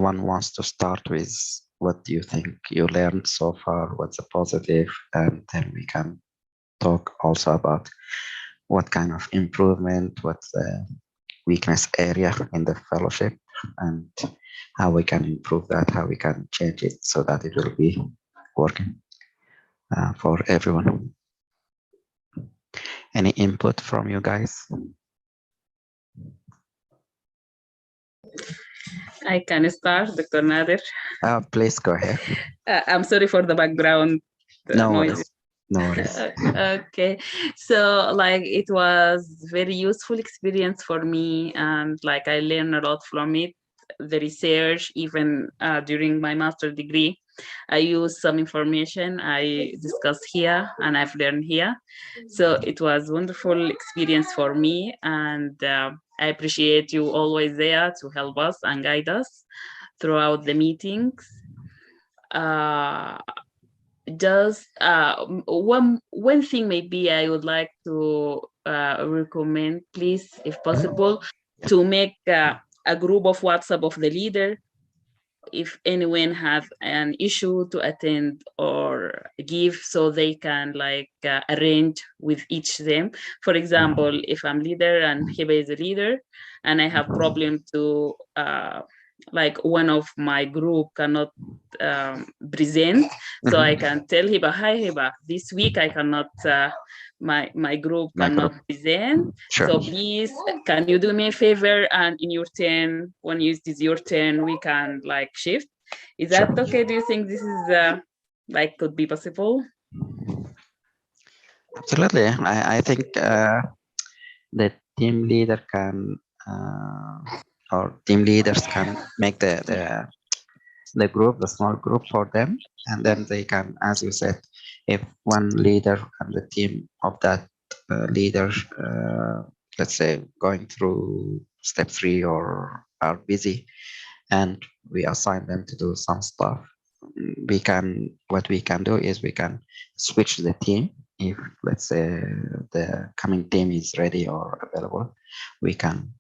anyone wants to start with, what do you think you learned so far? What's a positive? And then we can talk also about what kind of improvement, what's the weakness area in the fellowship, and how we can improve that, how we can change it so that it will be working for everyone. Any input from you guys? I can start, Dr. Nader. Please go ahead. I'm sorry for the background noise. No worries. Okay, so like it was very useful experience for me, and like I learned a lot from it. The research, even during my master degree, I used some information I discussed here and I've learned here. So it was wonderful experience for me, and I appreciate you always there to help us and guide us throughout the meetings. Just one thing maybe I would like to recommend, please, if possible, to make a group of WhatsApp of the leader. If anyone have an issue to attend or give, so they can like arrange with each them. For example, if I'm leader and Hiba is a leader and I have problem to like one of my group cannot present, so I can tell Hiba, hi Hiba, this week I cannot, my group cannot present. Sure. So please, can you do me a favor, and in your turn, when it is your turn, we can like shift. Is that sure. Okay? Do you think this is like could be possible? Absolutely. I think the team leader can or team leaders can make the group, the small group for them, and then they can, as you said, if one leader and the team of that leader, let's say, going through step 3 or are busy, and we assign them to do some stuff, what we can do is we can switch the team. If, let's say, the coming team is ready or available, we can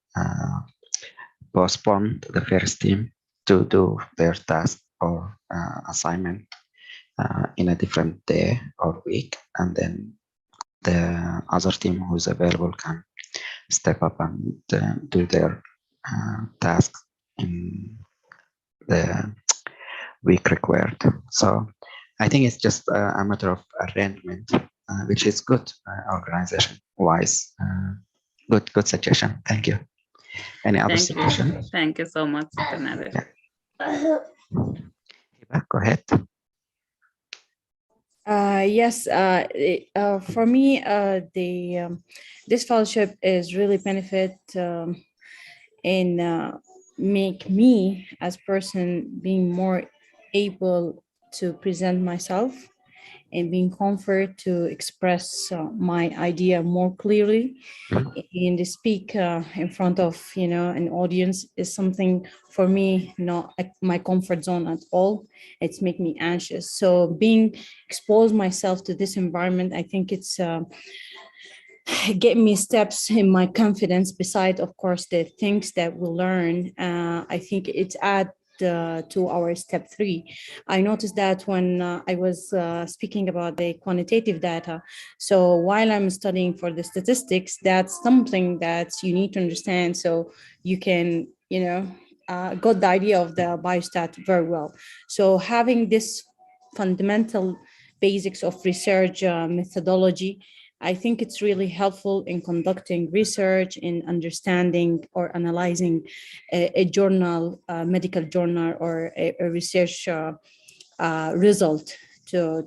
postpone the first team to do their task or assignment in a different day or week, and then the other team who's available can step up and do their tasks in the week required. So I think it's just a matter of arrangement, which is good organization wise. Good suggestion. Thank you. Any other suggestion? Thank you so much, Nader. Yeah. Go ahead. Yes, for me, this fellowship is really benefit in make me as person being more able to present myself and being comfort to express my idea more clearly and to speak in front of an audience is something for me not my comfort zone at all. It's make me anxious, so being exposed myself to this environment, I think it's get me steps in my confidence. Beside, of course, the things that we learn, I think it's add to our step 3. I noticed that when I was speaking about the quantitative data, so while I'm studying for the statistics, that's something that you need to understand so you can, got the idea of the biostat very well. So having this fundamental basics of research methodology, I think it's really helpful in conducting research, in understanding or analyzing a journal, a medical journal, or a research result to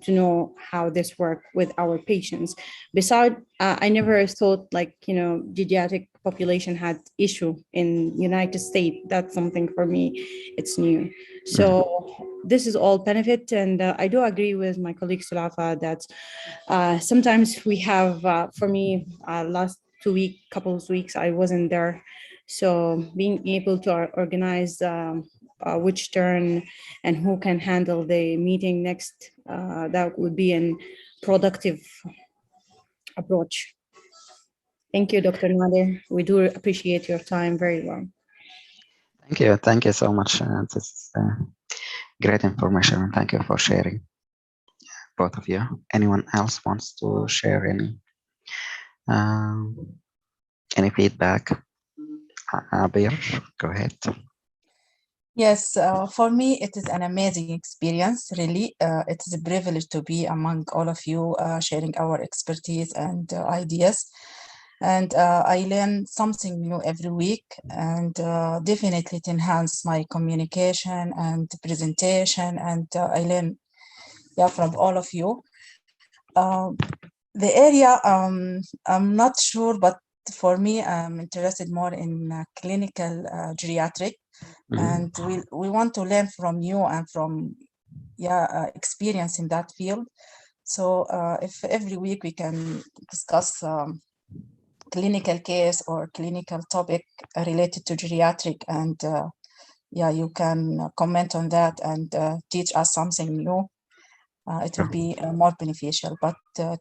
know how this work with our patients. Besides, I never thought geriatric population had issue in United States. That's something for me, it's new. So this is all benefit, and I do agree with my colleague Sulafa that sometimes we have, for me, last couple of weeks, I wasn't there. So being able to organize which turn and who can handle the meeting next, that would be a productive approach. Thank you, Dr. Nader. We do appreciate your time very well. Thank you so much. This is great information. Thank you for sharing, both of you. Anyone else wants to share um, any feedback? Abir, go ahead. Yes, for me, it is an amazing experience, really. It is a privilege to be among all of you, sharing our expertise and ideas. And I learn something new every week, and definitely it enhances my communication and presentation, and I learn from all of you. The area, I'm not sure, but for me, I'm interested more in clinical geriatric. And we want to learn from you and from experience in that field. So if every week we can discuss clinical case or clinical topic related to geriatric, and you can comment on that and teach us something new, it will be more beneficial. But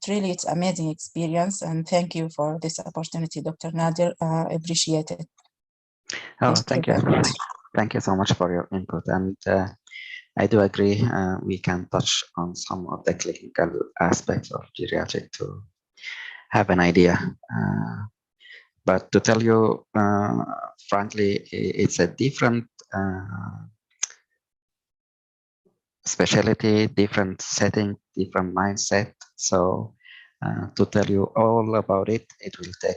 really, it's amazing experience, and thank you for this opportunity, Dr. Nadir. Appreciate it. Oh, thank you. Thank you so much for your input. And I do agree, we can touch on some of the clinical aspects of geriatric to have an idea. But to tell you, frankly, it's a different specialty, different setting, different mindset. So to tell you all about it, it will take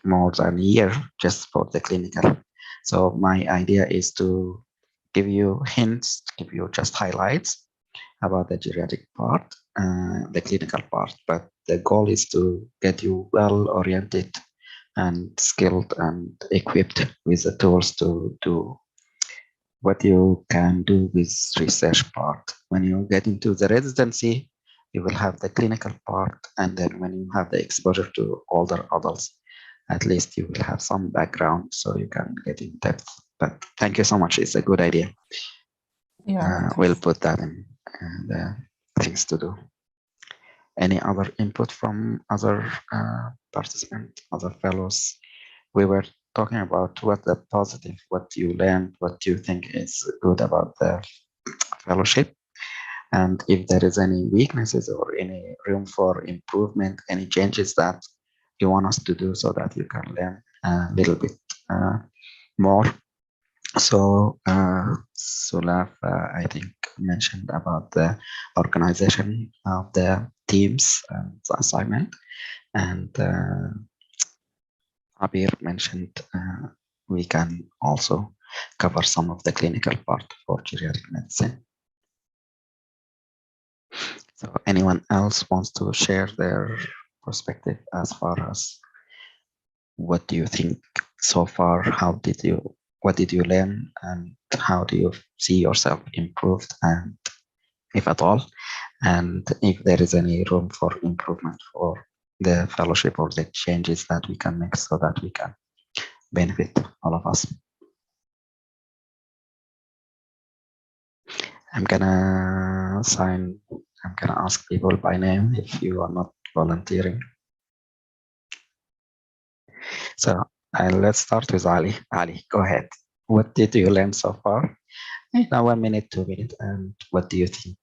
more than a year just for the clinical. So my idea is to give you hints, give you just highlights about the geriatric part, the clinical part, but the goal is to get you well oriented and skilled and equipped with the tools to do what you can do with research part. When you get into the residency, you will have the clinical part, and then when you have the exposure to older adults, at least you will have some background so you can get in depth. But thank you so much. It's a good idea. We'll put that in the things to do. Any other input from other participants, other fellows? We were talking about what the positive, what you learned, what you think is good about the fellowship, and if there is any weaknesses or any room for improvement, any changes that you want us to do so that you can learn a little bit more. So Sulaf, I think, mentioned about the organization of the teams and the assignment, and Abir mentioned we can also cover some of the clinical part for geriatric medicine. So anyone else wants to share their perspective as far as what do you think so far? What did you learn, and how do you see yourself improved, and if at all, and if there is any room for improvement for the fellowship or the changes that we can make so that we can benefit all of us. I'm gonna ask people by name if you are not volunteering. So let's start with Ali. Ali, go ahead. What did you learn so far? Now 1 minute, 2 minutes, and what do you think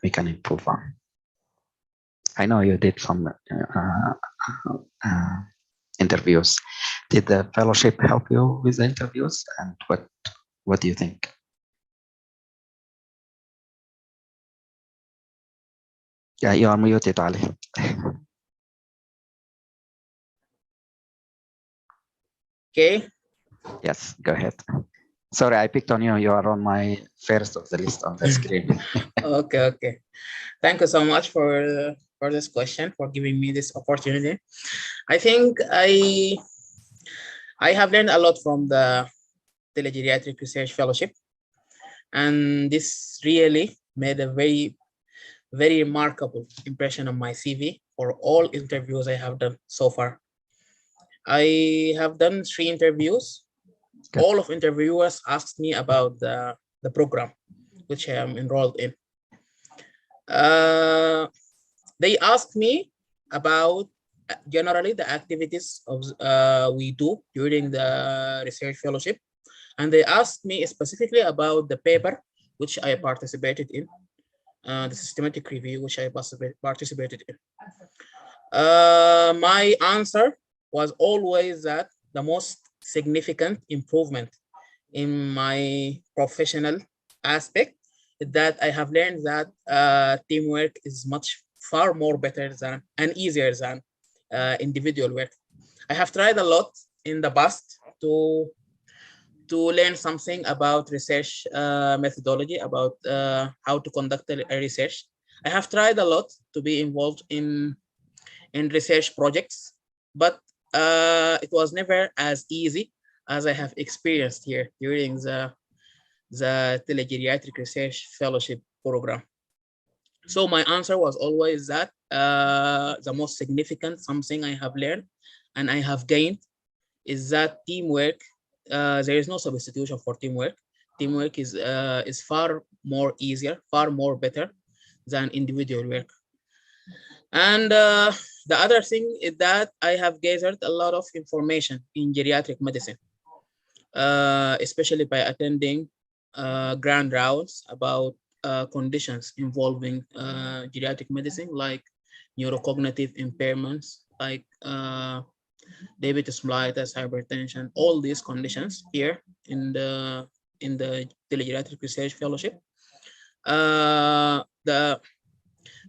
we can improve on? I know you did some interviews. Did the fellowship help you with the interviews, and what do you think? Yeah, you are muted, Ali. Okay. Yes, go ahead. Sorry, I picked on you. You are on my first of the list on the screen. Okay. Thank you so much for this question, for giving me this opportunity. I think I have learned a lot from the Telegeriatric Research Fellowship, and this really made a very, very remarkable impression on my CV for all interviews I have done so far. I have done 3 interviews. Good. All of interviewers asked me about the program which I am enrolled in. They asked me about generally the activities of we do during the research fellowship, And they asked me specifically about the paper which I participated in, the systematic review which I participated in. My answer was always that the most significant improvement in my professional aspect is that I have learned that teamwork is far more better than and easier than individual work. I have tried a lot in the past to learn something about research methodology, about how to conduct a research. I have tried a lot to be involved in research projects, but it was never as easy as I have experienced here during the Telegeriatric Research Fellowship program. So my answer was always that the most significant something I have learned and I have gained is that teamwork, there is no substitution for teamwork. Teamwork is far more easier, far more better than individual work. And the other thing is that I have gathered a lot of information in geriatric medicine, especially by attending grand rounds about conditions involving geriatric medicine, like neurocognitive impairments, like diabetes mellitus, hypertension, all these conditions here in the Telegeriatric Research Fellowship.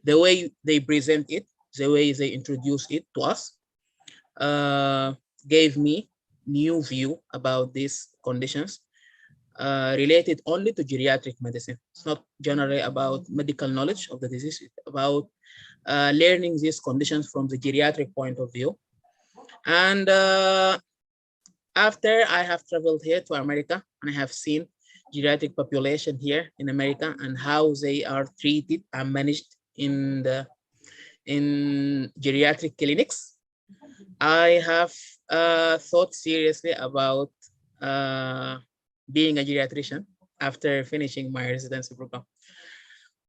The way they present it, the way they introduce it to us, gave me new view about these conditions related only to geriatric medicine. It's not generally about medical knowledge of the disease, it's about learning these conditions from the geriatric point of view. And after I have traveled here to America and I have seen geriatric population here in America and how they are treated and managed in geriatric clinics, I have thought seriously about being a geriatrician after finishing my residency program.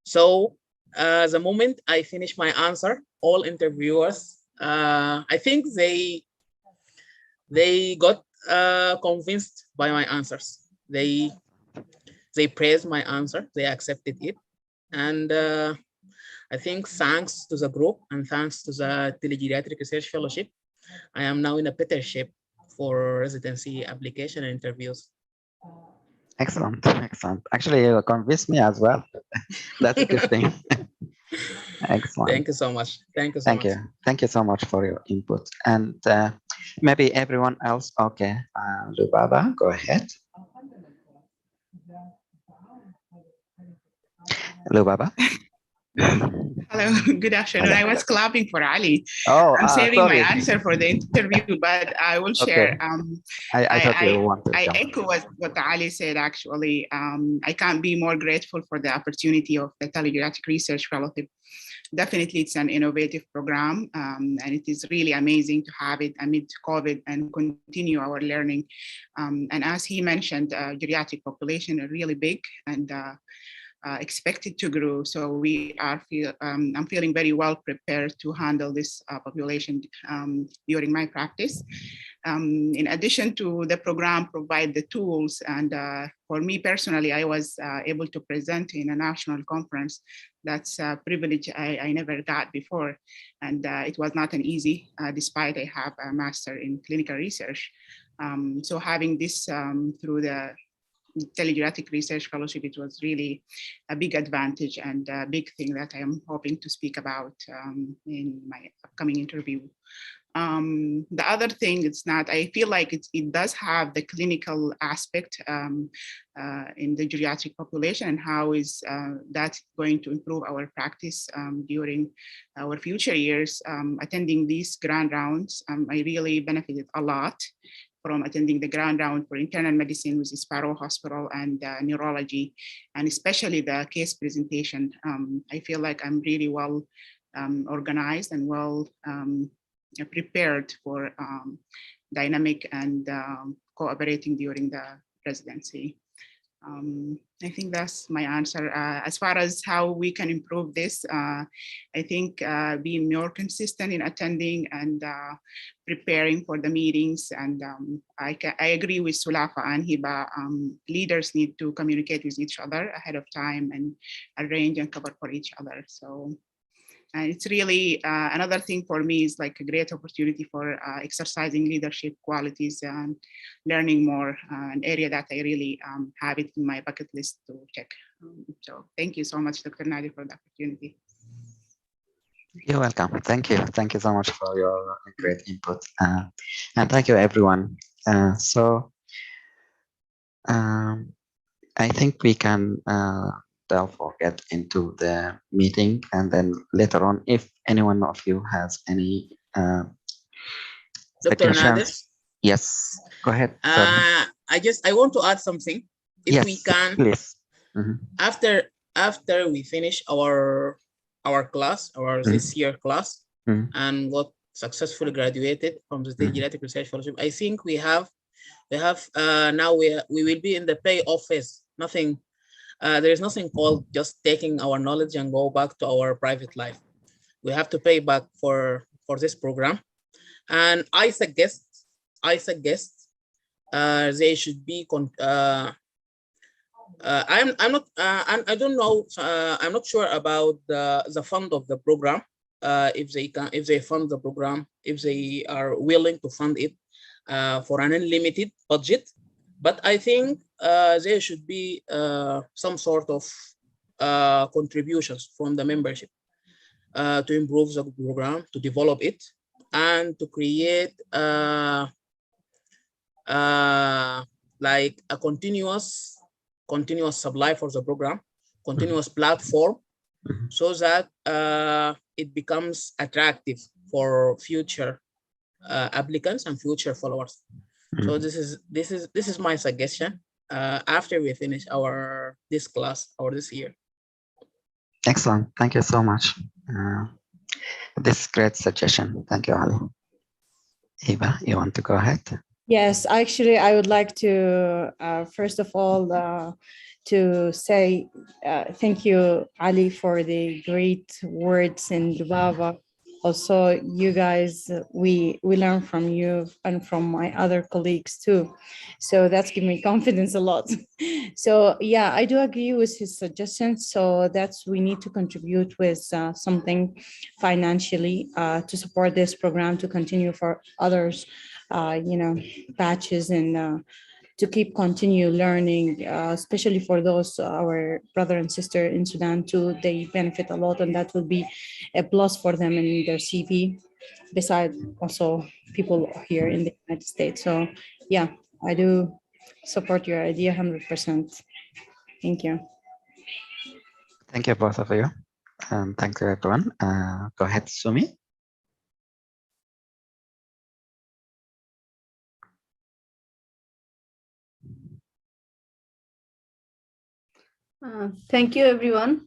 So the moment I finish my answer, all interviewers, I think they got convinced by my answers. They praised my answer, they accepted it. And I think thanks to the group and thanks to the Telegeriatric Research Fellowship, I am now in a better shape for residency application and interviews. Excellent, excellent. Actually, you convinced me as well. That's a good thing. Excellent. Thank you so much. Thank you so Thank much. you. Thank you so much for your input. And maybe everyone else. Okay, Lubaba, go ahead. Lubaba. Hello, good afternoon. Hello. I was clapping for Ali. Oh, I'm saving my sorry. answer for the interview, but I will share. Okay. I thought you wanted to I jump. echo what Ali said, actually. I can't be more grateful for the opportunity of the Telegeriatric Research Fellowship. Definitely, it's an innovative program, and it is really amazing to have it amid COVID and continue our learning. And as he mentioned, geriatric population are really big and expected to grow. So we are I'm feeling very well prepared to handle this population during my practice. In addition to the program provide the tools, and for me personally, I was able to present in a national conference. That's a privilege I never got before. And it was not an easy, despite I have a master in clinical research. So having this through the Telegeriatric Research Fellowship, it was really a big advantage and a big thing that I am hoping to speak about in my upcoming interview. The other thing, I feel like it does have the clinical aspect in the geriatric population, and how is that going to improve our practice during our future years. Attending these grand rounds, I really benefited a lot from attending the grand round for internal medicine with Sparrow Hospital and neurology, and especially the case presentation. I feel like I'm really well organized and well prepared for dynamic and cooperating during the residency. I think that's my answer. As far as how we can improve this, I think being more consistent in attending and preparing for the meetings. And I agree with Sulafa and Hiba. Leaders need to communicate with each other ahead of time and arrange and cover for each other. So it's really another thing for me is like a great opportunity for exercising leadership qualities and learning more, an area that I really have it in my bucket list to check. So thank you so much, Dr. Nadi, for the opportunity. You're welcome. Thank you. Thank you so much for your great input. And thank you, everyone. I think we can therefore get into the meeting, and then later on, if any one of you has any Dr. Nader? Yes, go ahead. I want to add something. If yes, we can, please. After we finish our class, this year class, and got successfully graduated from the Geriatric Research Fellowship, I think we have now we will be in the payoff phase. There is nothing called just taking our knowledge and go back to our private life. We have to pay back for this program, and I suggest they should be. I don't know. I'm not sure about the fund of the program. If they fund the program, if they are willing to fund it for an unlimited budget. But I think there should be some sort of contributions from the membership to improve the program, to develop it, and to create like a continuous supply for the program, continuous platform, so that it becomes attractive for future applicants and future followers. So this is my suggestion after we finish this class or this year. Excellent. Thank you so much. This is great suggestion. Thank you, Ali. Eva, you want to go ahead? Yes, actually, I would like to, first of all, to say thank you, Ali, for the great words in Lubava. Also, you guys, we learn from you and from my other colleagues too. So that's given me confidence a lot. So yeah, I do agree with his suggestions. So that's, we need to contribute with something financially to support this program to continue for others, batches and to continue learning, especially for those our brother and sister in Sudan too. They benefit a lot, and that will be a plus for them in their CV, besides also people here in the United States. So yeah, I do support your idea 100%. Thank you. Thank you, both of you. Thank you, everyone. Go ahead, Sumi. Thank you, everyone.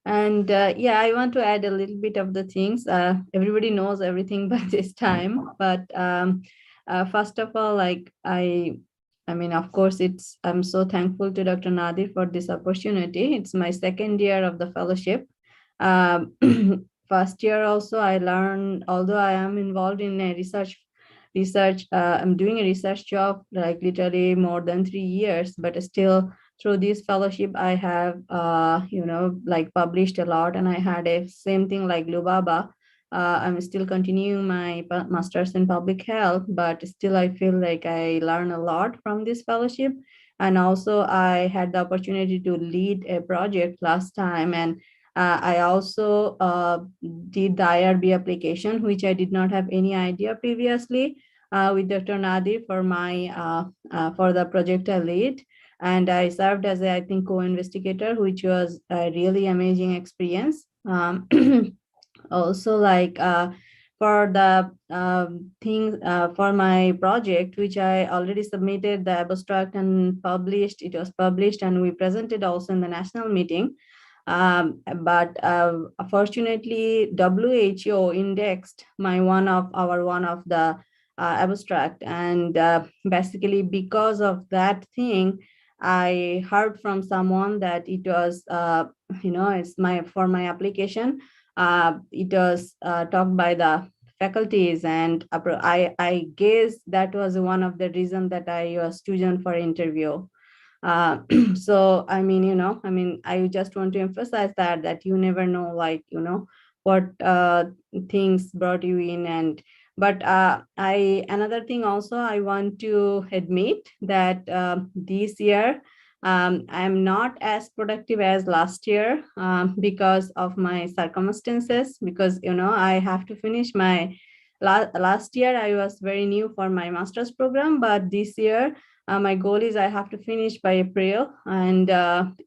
And yeah, I want to add a little bit of the things. Everybody knows everything by this time, but first of all, like I mean, of course, I'm so thankful to Dr. Nadir for this opportunity. It's my second year of the fellowship. First year also, I learned, although I am involved in a research, I'm doing a research job like literally more than 3 years, but still through this fellowship, I have, like published a lot, and I had a same thing like Lubaba. I'm still continuing my master's in public health, but still I feel like I learn a lot from this fellowship. And also I had the opportunity to lead a project last time, and I also did the IRB application, which I did not have any idea previously, with Dr. Nadi for for the project I lead. And I served as I think, co-investigator, which was a really amazing experience. Also, like for the thing for my project, which I already submitted the abstract and published, it was published, and we presented also in the national meeting. But fortunately, WHO indexed one of the abstract, and basically because of that thing, I heard from someone that it was, it's for my application. It was talked by the faculties, and I guess that was one of the reasons that I was chosen for interview. So I just want to emphasize that you never know, what things brought you in. And but I another thing also I want to admit that this year I'm not as productive as last year, because of my circumstances, because I have to finish my last year I was very new for my master's program, but this year my goal is I have to finish by April. And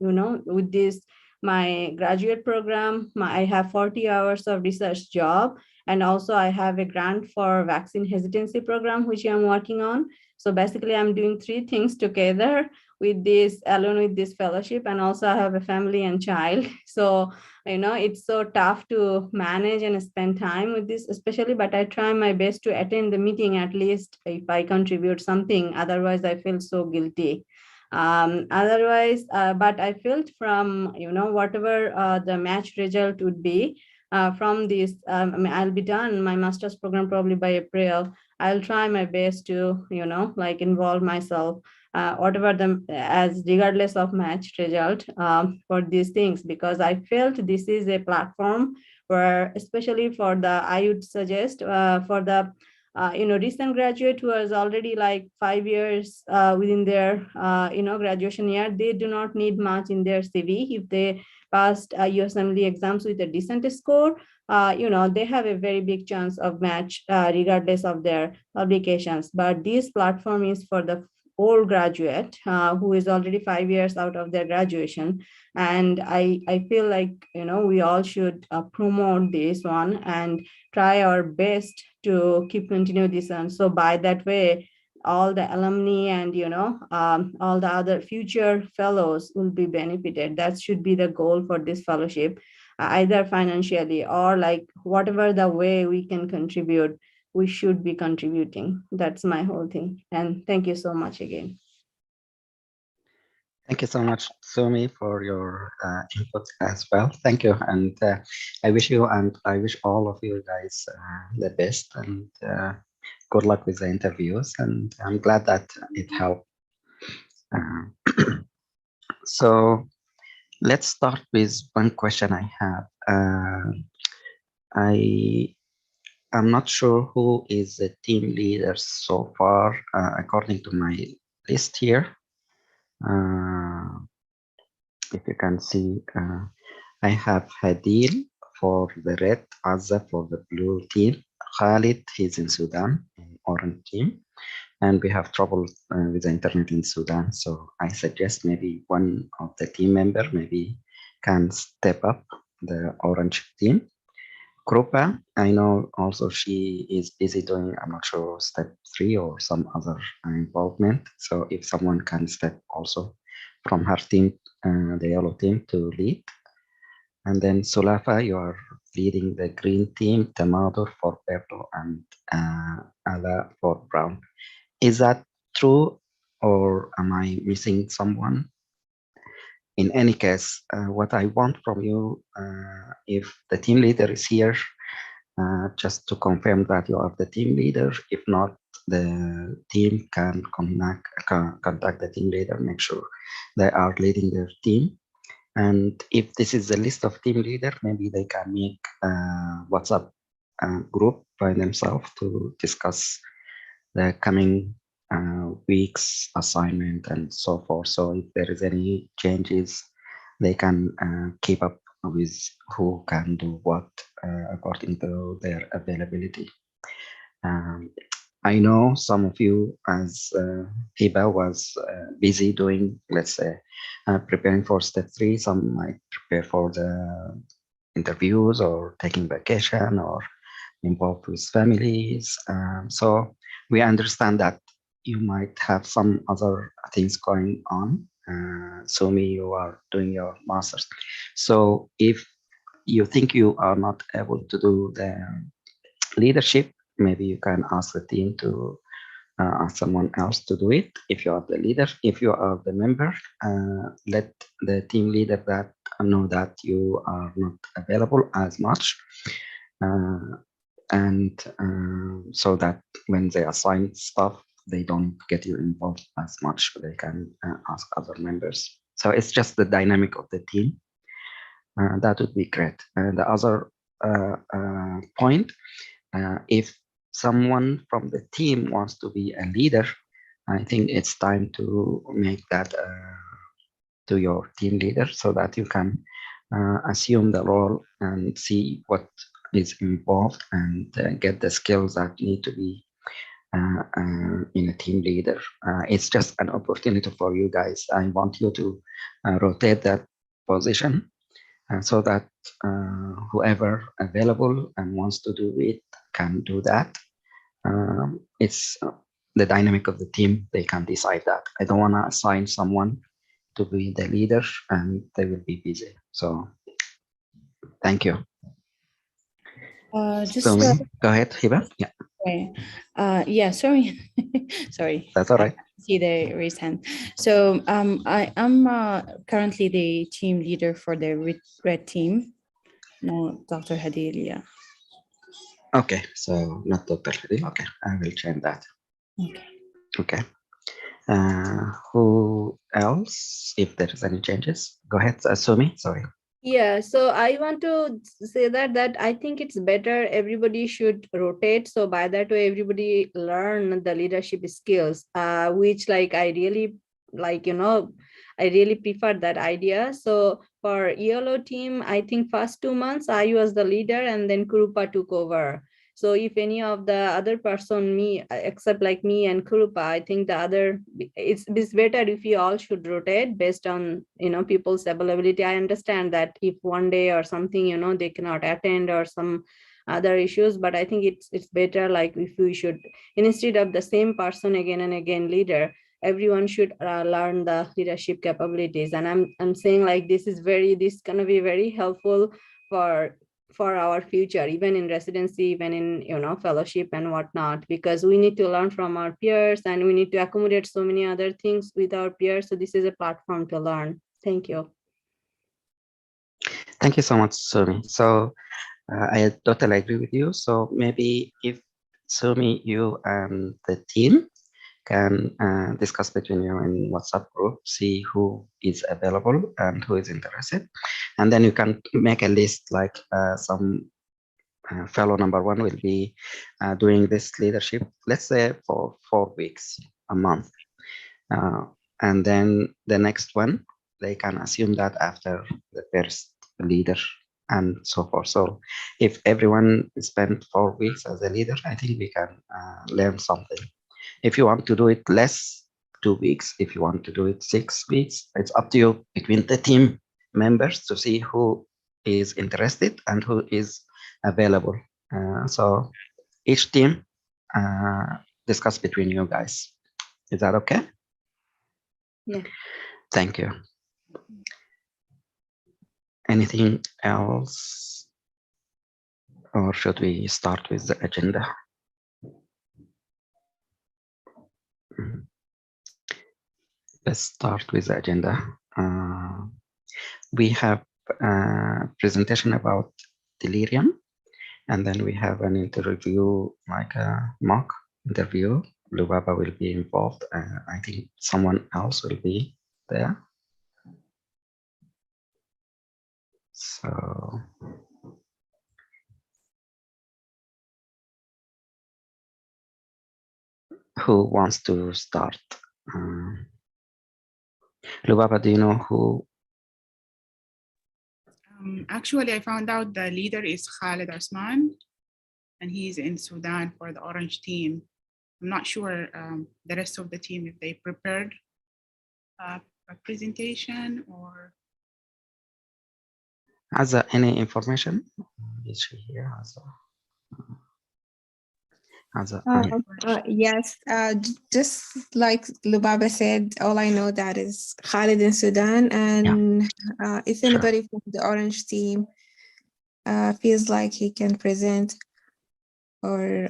with this my graduate program, I have 40 hours of research job, and also I have a grant for vaccine hesitancy program which I'm working on. So basically I'm doing three things together with this, alone with this fellowship, and also I have a family and child. So it's so tough to manage and spend time with this especially, but I try my best to attend the meeting at least if I contribute something. Otherwise I feel so guilty. Otherwise but I felt from whatever the match result would be from this, I'll be done my master's program probably by April. I'll try my best to involve myself, whatever the as regardless of match result, for these things, because I felt this is a platform where, especially for the, I would suggest for the recent graduate who has already like 5 years within their graduation year, they do not need much in their CV. If they passed USMLE exams with a decent score, they have a very big chance of match regardless of their publications. But this platform is for the old graduate who is already 5 years out of their graduation. And I feel like we all should promote this one and try our best to keep continue this. And so by that way all the alumni and all the other future fellows will be benefited. That should be the goal for this fellowship, either financially or like whatever the way we can contribute, we should be contributing. That's my whole thing. And thank you so much again. Thank you so much, Sumi, for your input as well. Thank you. And I wish you and I wish all of you guys the best, and good luck with the interviews. And I'm glad that it helped. So let's start with one question I have. I'm not sure who is the team leader so far, according to my list here. If you can see, I have Hadil for the red, Azza for the blue team, Khalid, he's in Sudan, in orange team, and we have trouble with the internet in Sudan. So I suggest maybe one of the team member maybe can step up the orange team. Krupa, I know also she is busy doing, I'm not sure, step 3 or some other involvement. So if someone can step also from her team, the yellow team, to lead. And then Sulafa, you are leading the green team, Tamadur for purple, and Ala for brown. Is that true, or am I missing someone? In any case, what I want from you, if the team leader is here, just to confirm that you are the team leader. If not, the team can contact the team leader, make sure they are leading their team. And if this is the list of team leader, maybe they can make a WhatsApp group by themselves to discuss the coming week's assignment and so forth. So if there is any changes, they can keep up with who can do what according to their availability. I know some of you, as Hiba was busy doing, let's say, preparing for step 3, some might prepare for the interviews or taking vacation or involved with families. So we understand that you might have some other things going on. Sumi, you are doing your master's. So if you think you are not able to do the leadership, maybe you can ask the team to ask someone else to do it. If you are the leader, if you are the member, let the team leader that know that you are not available as much, and so that when they assign stuff, they don't get you involved as much. They can ask other members. So it's just the dynamic of the team. That would be great. The other point, if someone from the team wants to be a leader, I think it's time to make that to your team leader so that you can assume the role and see what is involved and get the skills that need to be in a team leader. It's just an opportunity for you guys. I want you to rotate that position so that whoever available and wants to do it can do that. It's the dynamic of the team. They can decide that. I don't want to assign someone to be the leader and they will be busy. So thank you. Just go ahead, Hiba. Yeah. Okay. Yeah, sorry. Sorry. That's all right. I see the raised hand. So I am currently the team leader for the red team. No, Dr. Hadilia. Okay, so not Dr. Hadil. Okay, I will change that. Okay. Okay. Who else? If there is any changes, go ahead, Sumi. Sorry. Yeah, so I want to say that I think it's better everybody should rotate. So by that way, everybody learn the leadership skills, which like I really like, I really prefer that idea. So for ELO team, I think first 2 months I was the leader and then Kurupa took over. So if any of the other person, me, except like me and Kurupa, I think the other, it's better if you all should rotate based on, people's availability. I understand that if one day or something, they cannot attend or some other issues, but I think it's better like if we should, instead of the same person again and again leader, everyone should learn the leadership capabilities. And I'm saying like this gonna be very helpful for our future, even in residency, even in fellowship and whatnot, because we need to learn from our peers and we need to accommodate so many other things with our peers. So this is a platform to learn. Thank you. Thank you so much, Sumi. So I totally agree with you. So maybe if Sumi, you and the team can discuss between you in WhatsApp group, see who is available and who is interested. And then you can make a list like some fellow number one will be doing this leadership, let's say for 4 weeks, a month. And then the next one, they can assume that after the first leader and so forth. So if everyone spent 4 weeks as a leader, I think we can learn something. If you want to do it less, 2 weeks. If you want to do it 6 weeks, it's up to you between the team members to see who is interested and who is available. So each team discuss between you guys. Is that okay? Yeah. Thank you. Anything else? Or should we start with the agenda? Let's start with the agenda. We have a presentation about delirium, and then we have an interview, like a mock interview. Lubaba will be involved. I think someone else will be there. So who wants to start? Lubaba, do you know who? Actually, I found out the leader is Khalid Osman, and he's in Sudan for the Orange team. I'm not sure the rest of the team if they prepared a presentation or. Has any information? Is she here? Yes, just like Lubaba said, all I know that is Khalid in Sudan, and if anybody from the Orange team feels like he can present or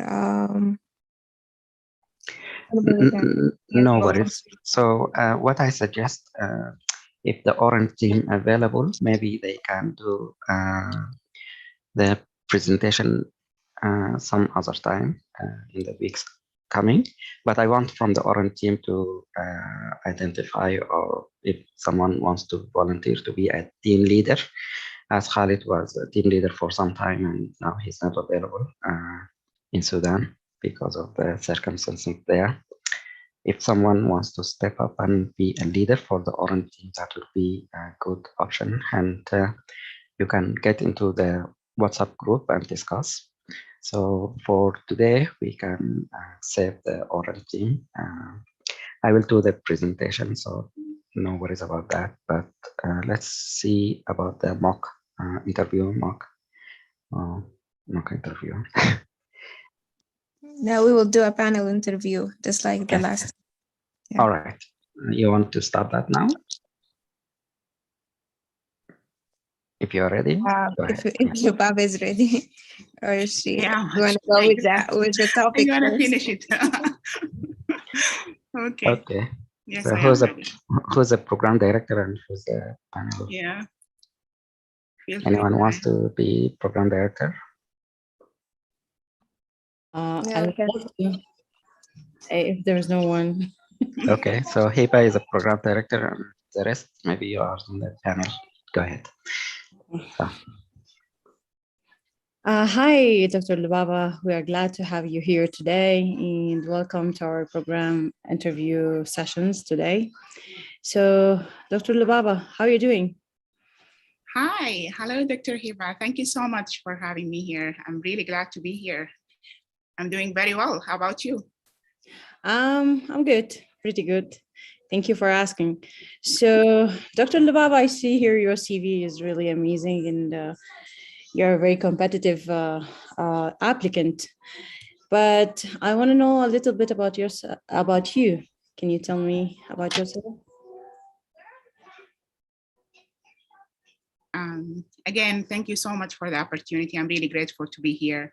No worries. So what I suggest, if the orange team available, maybe they can do the presentation some other time in the weeks coming. But I want from the orange team to identify, or if someone wants to volunteer to be a team leader, as Khalid was a team leader for some time and now he's not available in Sudan because of the circumstances there. If someone wants to step up and be a leader for the orange team, that would be a good option. And you can get into the WhatsApp group and discuss. So for today, we can save the orange team. I will do the presentation, so no worries about that. But let's see about the mock interview. Mock interview. Now we will do a panel interview, just like the last. Yeah. All right. You want to start that now? If you're ready, go ahead. If Lubaba is ready, or she, Yeah, you want to go with that, with the topic I'm gonna first? finish it. Okay. Okay. Yes, So I am ready. who's the program director and who's the panel? Yeah. Feel free. Anyone wants to be program director? I Yeah, would okay. love to, if there's no one. Okay, so Hiba is a program director, and the rest maybe you are on the panel. Go ahead. Hi, Dr. Lubaba. We are glad to have you here today and welcome to our program interview sessions today. So, Dr. Lubaba, how are you doing? Hi, hello, Dr. Hiba. Thank you so much for having me here. I'm really glad to be here. I'm doing very well. How about you? I'm good, pretty good. Thank you for asking. So, Dr. Lubaba, I see here your CV is really amazing and you're a very competitive applicant. But I want to know a little bit about you. Can you tell me about yourself? Again, thank you so much for the opportunity. I'm really grateful to be here.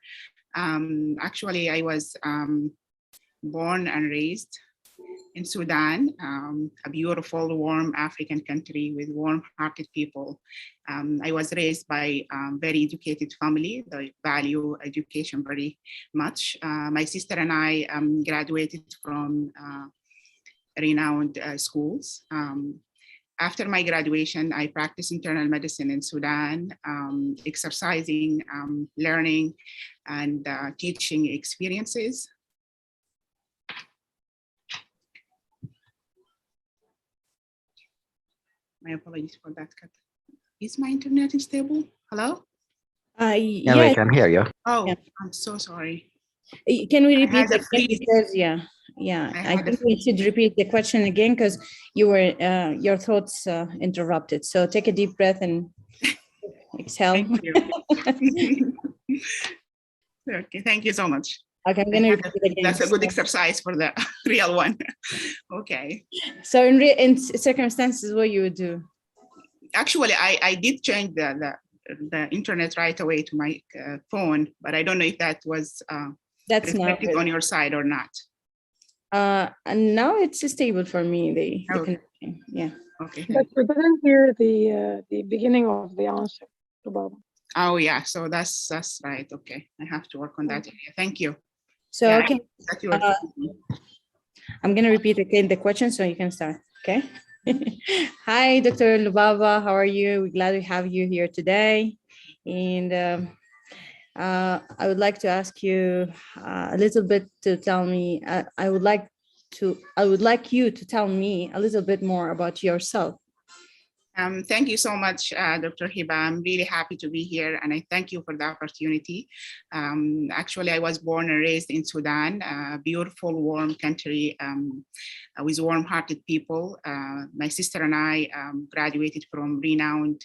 Actually, I was born and raised in Sudan, a beautiful, warm African country with warm-hearted people. I was raised by a very educated family. They value education very much. My sister and I graduated from renowned schools. After my graduation, I practiced internal medicine in Sudan, exercising, learning, and teaching experiences. My apologies for that cut. Is my internet stable? Hello? Yeah, we can hear you. Oh, Yeah. I'm so sorry. Can we repeat the again? Because, I think we should repeat the question again because you were your thoughts interrupted. So take a deep breath and exhale. Thank you. Okay, thank you so much. Okay, I'm going to repeat it again. That's a good exercise for the real one. Okay. So in circumstances, what you would do? Actually, I did change the internet right away to my phone, but I don't know if that was That's reflected on your side or not. And now it's stable for me. The connection. Yeah. Okay. But we didn't hear the beginning of the answer, Lubaba. Oh yeah, so that's right. Okay, I have to work on that area. Thank you. So yeah, okay, I'm gonna repeat again the question so you can start. Okay. Hi, Dr. Lubaba. How are you? We're glad to have you here today, and I would like to ask you a little bit to tell me. I would like you to tell me a little bit more about yourself. Thank you so much, Dr. Hiba. I'm really happy to be here, and I thank you for the opportunity. Actually, I was born and raised in Sudan, a beautiful, warm country with warm-hearted people. My sister and I graduated from renowned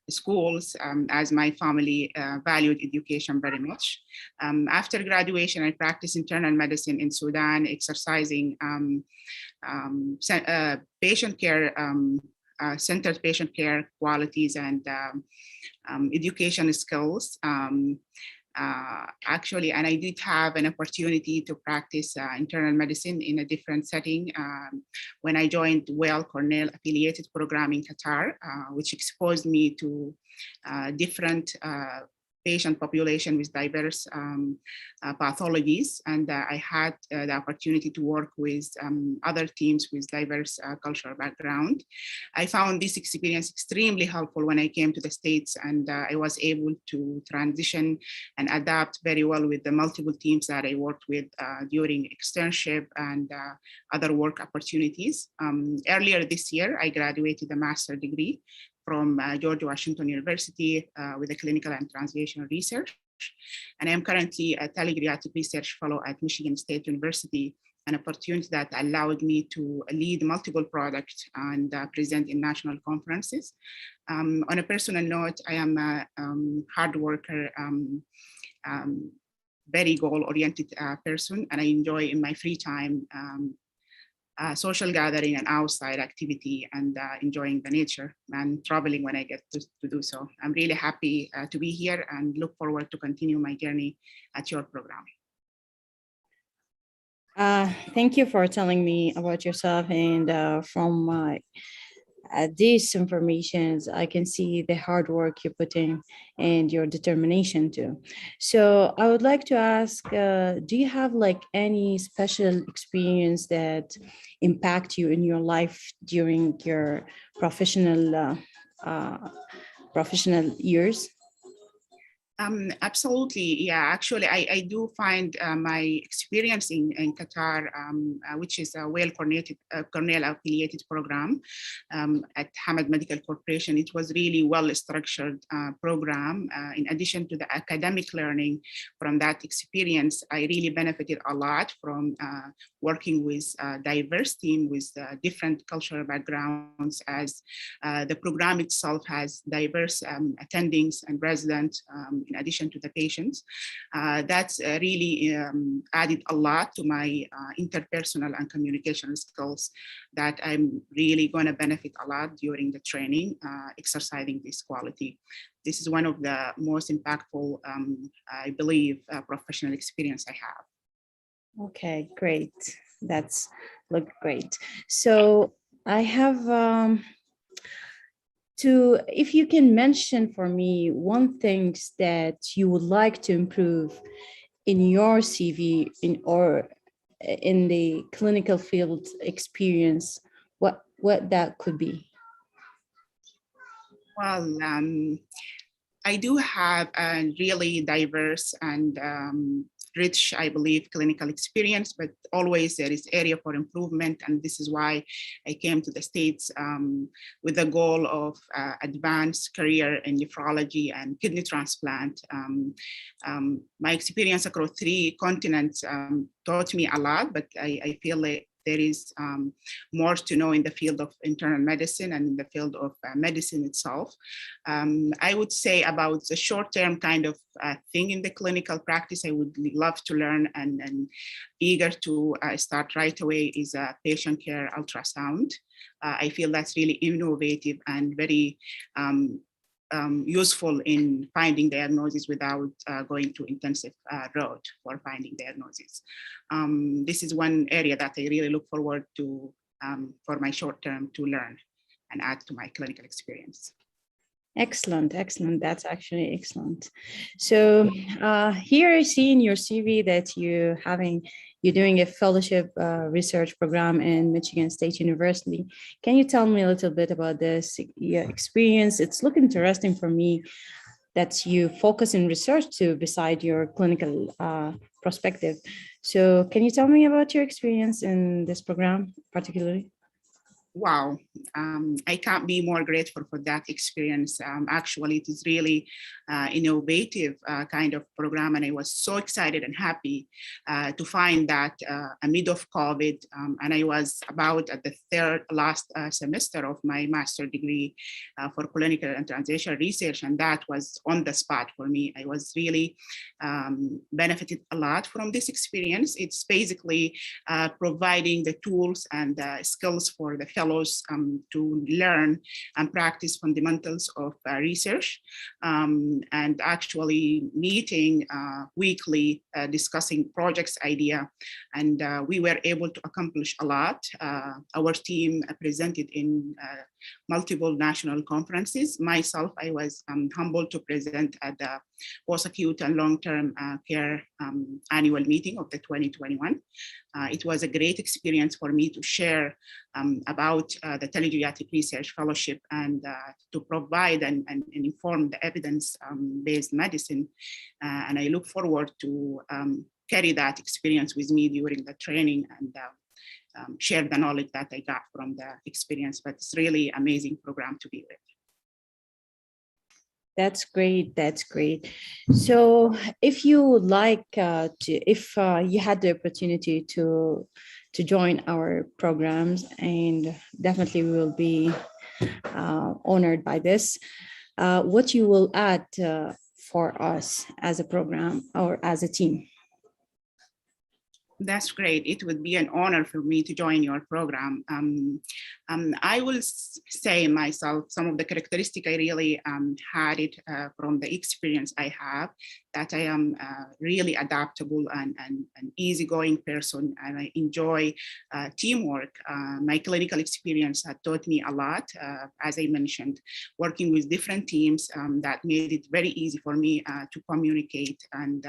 schools as my family valued education very much. After graduation, I practiced internal medicine in Sudan, exercising patient care, centered patient care qualities and education skills. actually, and I did have an opportunity to practice internal medicine in a different setting when I joined Weill Cornell affiliated program in Qatar, which exposed me to different patient population with diverse pathologies. And I had the opportunity to work with other teams with diverse cultural background. I found this experience extremely helpful when I came to the States, and I was able to transition and adapt very well with the multiple teams that I worked with during externship and other work opportunities. Earlier this year, I graduated a master's degree from George Washington University with a clinical and translational research. And I am currently a Telegeriatric research fellow at Michigan State University, an opportunity that allowed me to lead multiple projects and present in national conferences. On a personal note, I am a hard worker, very goal-oriented person, and I enjoy in my free time social gathering and outside activity, and enjoying the nature and traveling when I get to do so. I'm really happy to be here and look forward to continue my journey at your program. Thank you for telling me about yourself, and from these informations, I can see the hard work you're putting and your determination too. So I would like to ask, do you have like any special experience that impact you in your life during your professional years? Absolutely, yeah. Actually, I do find my experience in Qatar, which is a Weill Cornell affiliated program at Hamad Medical Corporation. It was really well-structured program. In addition to the academic learning from that experience, I really benefited a lot from working with a diverse team with different cultural backgrounds, as the program itself has diverse attendings and residents in addition to the patients. That's really added a lot to my interpersonal and communication skills that I'm really going to benefit a lot during the training, exercising this quality. This is one of the most impactful, I believe, professional experience I have. Okay, great. That's look great. So I have if you can mention for me one thing that you would like to improve in your CV or in the clinical field experience, what that could be? Well, I do have a really diverse and rich, I believe, clinical experience, but always there is area for improvement. And this is why I came to the States with the goal of advanced career in nephrology and kidney transplant. My experience across 3 continents taught me a lot, but I feel like there is more to know in the field of internal medicine and in the field of medicine itself. I would say about the short-term kind of thing in the clinical practice I would love to learn and eager to start right away is patient care ultrasound. I feel that's really innovative and very useful in finding diagnosis without going to intensive road for finding diagnosis. This is one area that I really look forward to for my short term to learn and add to my clinical experience. Excellent, excellent. That's actually excellent. So here I see in your CV that you're doing a fellowship research program in Michigan State University. Can you tell me a little bit about this experience? It's looking interesting for me that you focus in research too beside your clinical perspective. So can you tell me about your experience in this program particularly? Wow, I can't be more grateful for that experience. Actually, it is really innovative kind of program, and I was so excited and happy to find that amid of COVID, and I was about at the last semester of my master's degree for clinical and translational research, and that was on the spot for me. I was really benefited a lot from this experience. It's basically providing the tools and skills for the fellow fellows to learn and practice fundamentals of research, and actually meeting weekly, discussing projects idea, and we were able to accomplish a lot. Our team presented in multiple national conferences. Myself, I was humbled to present at the post-acute and long-term care annual meeting of the 2021. It was a great experience for me to share about the Telegeriatric Research Fellowship and to provide and inform the evidence-based medicine. And I look forward to carry that experience with me during the training and share the knowledge that I got from the experience. But it's really amazing program to be with. That's great. That's great. So if you would like if you had the opportunity to join our programs, and definitely we will be honored by this, what you will add for us as a program or as a team? That's great. It would be an honor for me to join your program. I will say myself, some of the characteristics I really had it from the experience I have, that I am really adaptable and an easygoing person, and I enjoy teamwork. My clinical experience had taught me a lot, as I mentioned, working with different teams that made it very easy for me to communicate. And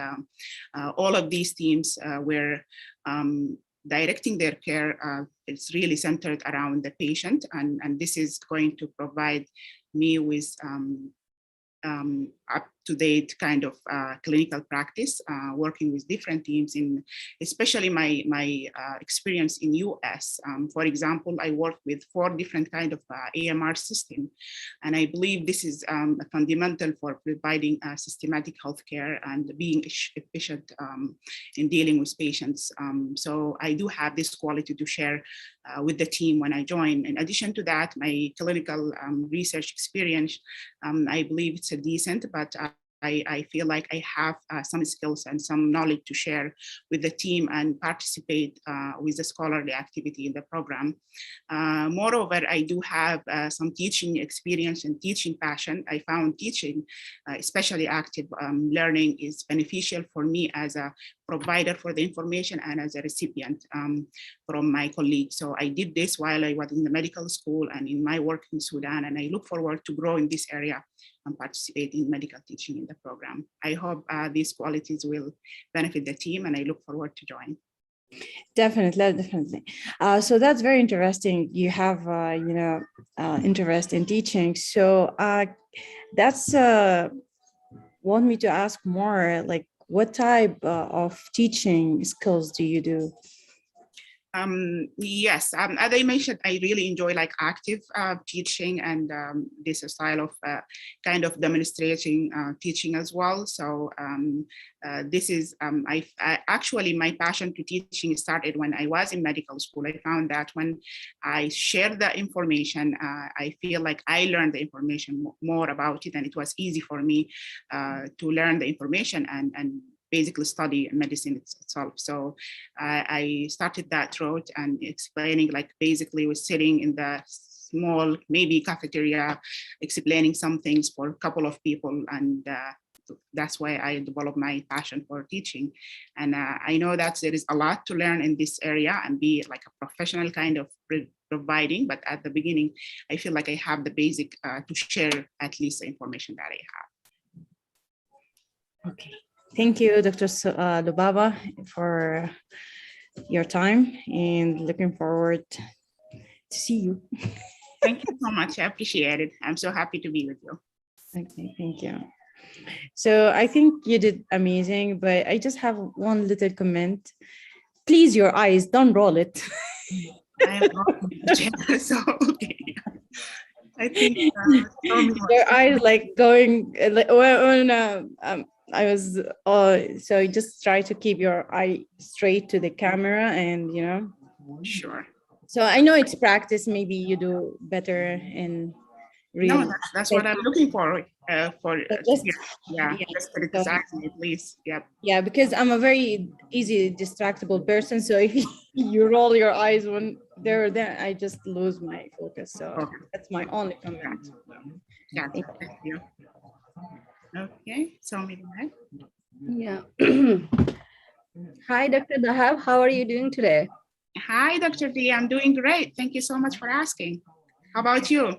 all of these teams were directing their care. It's really centered around the patient, and this is going to provide me with up-to-date kind of clinical practice, working with different teams, in especially my experience in US. For example, I worked with 4 different kind of AMR system, and I believe this is fundamental for providing systematic healthcare and being efficient in dealing with patients. So I do have this quality to share with the team when I join. In addition to that, my clinical research experience, I believe it's a decent, but I feel like I have some skills and some knowledge to share with the team and participate with the scholarly activity in the program. Moreover, I do have some teaching experience and teaching passion. I found teaching, especially active learning, is beneficial for me as a provider for the information and as a recipient from my colleagues. So I did this while I was in the medical school and in my work in Sudan, and I look forward to grow in this area and participate in medical teaching in the program. I hope these qualities will benefit the team, and I look forward to join. Definitely. So that's very interesting. You have, interest in teaching. So that's want me to ask more, like what type of teaching skills do you do? Yes, as I mentioned, I really enjoy like active teaching and this style of kind of demonstrating teaching as well. So this is, I actually, my passion to teaching started when I was in medical school. I found that when I shared the information, I feel like I learned the information more about it, and it was easy for me to learn the information and basically study medicine itself. So I started that route and explaining, like basically was sitting in the small, maybe cafeteria, explaining some things for a couple of people. And that's why I developed my passion for teaching. And I know that there is a lot to learn in this area and be like a professional kind of providing, but at the beginning, I feel like I have the basic to share at least the information that I have. Okay. Thank you, Dr. Lubaba, for your time, and looking forward to see you. Thank you so much. I appreciate it. I'm so happy to be with you. Okay, thank you. So I think you did amazing, but I just have one little comment. Please, your eyes, don't roll it. I'm not so okay. I think your eyes like going like, I was so just try to keep your eye straight to the camera, and Sure. So I know it's practice, maybe you do better in really. No, that's what I'm looking for. Just, yeah, yeah, just so- criticize me, please. Yep. yeah, because I'm a very easy distractible person. So if you roll your eyes when they're there, I just lose my focus. So Okay. that's my only comment. Yeah. Thank you. Okay. So maybe next. Yeah. Hi, Dr. Dahab. How are you doing today? Hi, Dr. D. I'm doing great. Thank you so much for asking. How about you?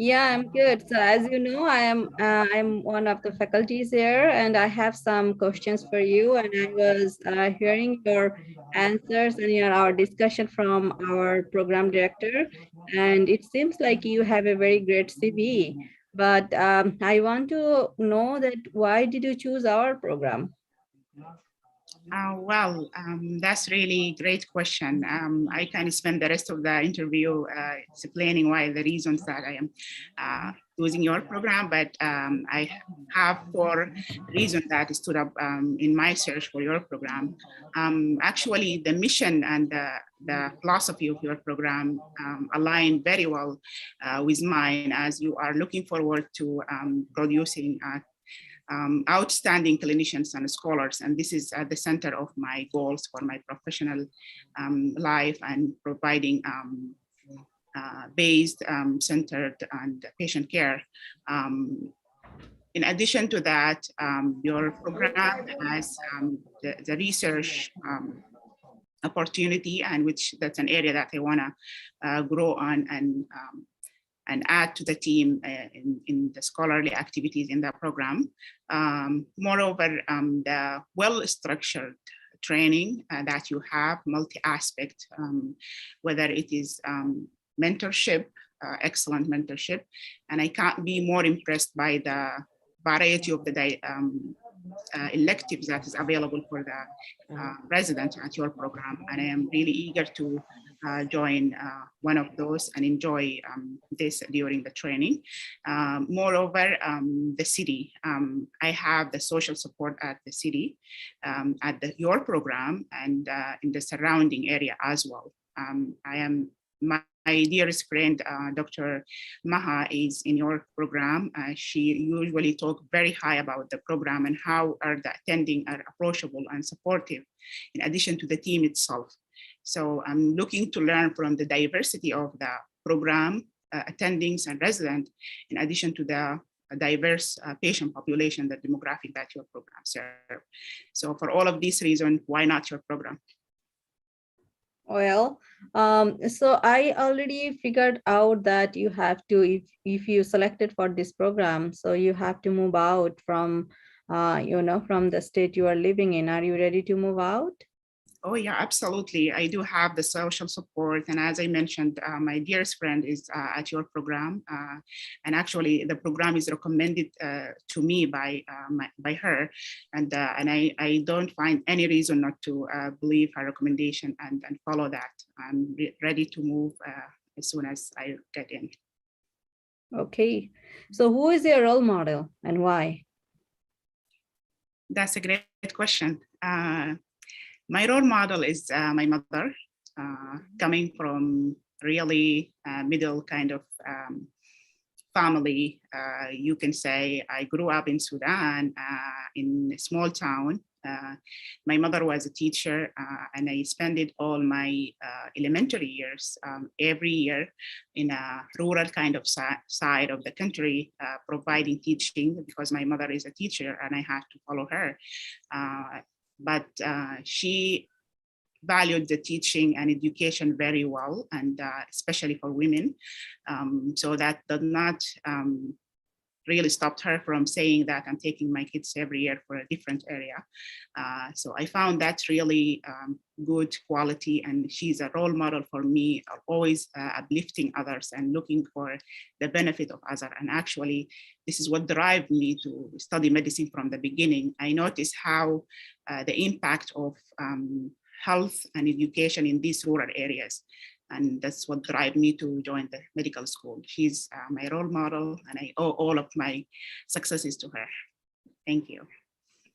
Yeah, I'm good. So as you know, I'm one of the faculties here, and I have some questions for you. And I was hearing your answers and our discussion from our program director, and it seems like you have a very great CV. But I want to know that why did you choose our program? Well, that's really great question. I can spend the rest of the interview explaining why the reasons that I am choosing your program, but I have 4 reasons that stood up in my search for your program. Actually, the mission and the philosophy of your program align very well with mine, as you are looking forward to producing outstanding clinicians and scholars. And this is at the center of my goals for my professional life, and providing based, centered, and patient care. In addition to that, your program has the research opportunity, and which that's an area that I want to grow on and add to the team in the scholarly activities in the program. Moreover, the well-structured training that you have, multi-aspect, whether it is mentorship, excellent mentorship, and I can't be more impressed by the variety of the electives that is available for the resident at your program, and I am really eager to join one of those and enjoy this during the training. Moreover, the city, I have the social support at the city, at your program, and in the surrounding area as well. My dearest friend, Dr. Maha, is in your program. She usually talks very high about the program and how the attending are approachable and supportive, in addition to the team itself. So I'm looking to learn from the diversity of the program attendings and residents, in addition to the diverse patient population, the demographic that your program serves. So for all of these reasons, why not your program? Well, so I already figured out that you have to, if you selected for this program, so you have to move out from, from the state you are living in. Are you ready to move out? Oh yeah, absolutely. I do have the social support. And as I mentioned, my dearest friend is at your program. And actually the program is recommended to me by her. And I don't find any reason not to believe her recommendation and follow that. I'm ready to move as soon as I get in. Okay. So who is your role model and why? That's a great question. My role model is my mother, coming from really middle kind of family. You can say I grew up in Sudan, in a small town. My mother was a teacher, and I spent all my elementary years every year in a rural kind of side of the country, providing teaching, because my mother is a teacher and I had to follow her. But she valued the teaching and education very well, and especially for women. So that did not really stopped her from saying that I'm taking my kids every year for a different area. So I found that really good quality, and she's a role model for me, always uplifting others and looking for the benefit of others. And actually, this is what drive me to study medicine from the beginning. I noticed how the impact of health and education in these rural areas. And that's what drive me to join the medical school. She's my role model, and I owe all of my successes to her. Thank you.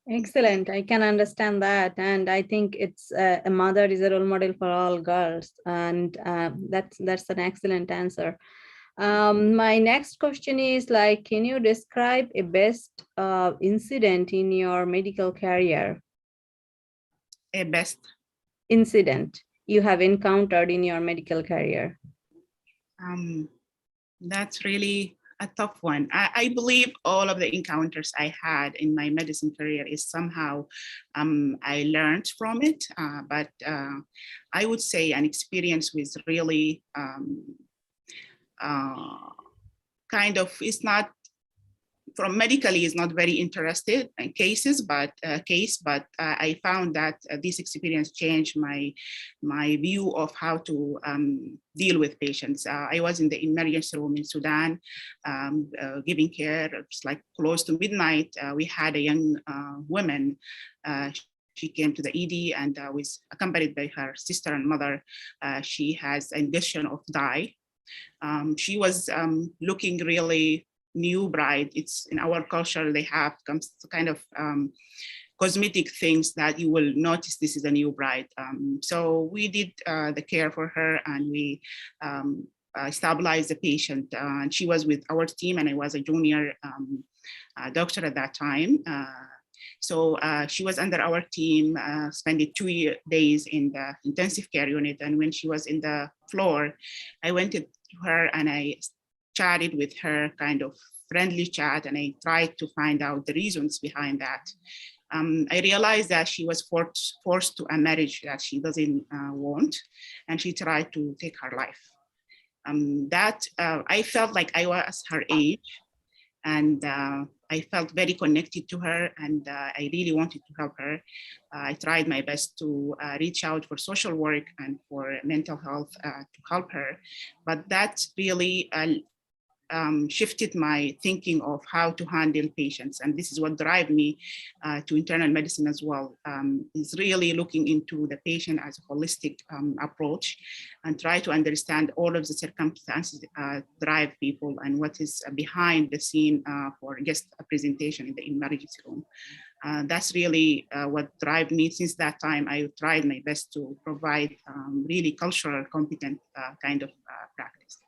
Excellent. I can understand that. And I think it's a mother is a role model for all girls. And that's an excellent answer. My next question is like, can you describe a best incident in your medical career? A best incident you have encountered in your medical career? That's really a tough one. I believe all of the encounters I had in my medicine career is somehow I learned from it, but I would say an experience with really kind of, it's not from medically is not very interested in cases, but I found that this experience changed my view of how to deal with patients. I was in the emergency room in Sudan, giving care. It's like close to midnight. We had a young woman. She came to the ED and was accompanied by her sister and mother. She has a condition of dye. She was looking really new bride. It's in our culture, they have kind of cosmetic things that you will notice this is a new bride. So we did the care for her, and we stabilized the patient. And she was with our team, and I was a junior doctor at that time. So she was under our team, spending 2 days in the intensive care unit. And when she was in the floor, I went to her and I chatted with her, kind of friendly chat, and I tried to find out the reasons behind that. I realized that she was forced to a marriage that she doesn't want, and she tried to take her life. I felt like I was her age, and I felt very connected to her, and I really wanted to help her. I tried my best to reach out for social work and for mental health to help her, but that really shifted my thinking of how to handle patients. And this is what drive me to internal medicine as well, is really looking into the patient as a holistic approach and try to understand all of the circumstances drive people and what is behind the scene for just a presentation in the emergency room. That's really what drive me. Since that time, I tried my best to provide really cultural competent kind of practice.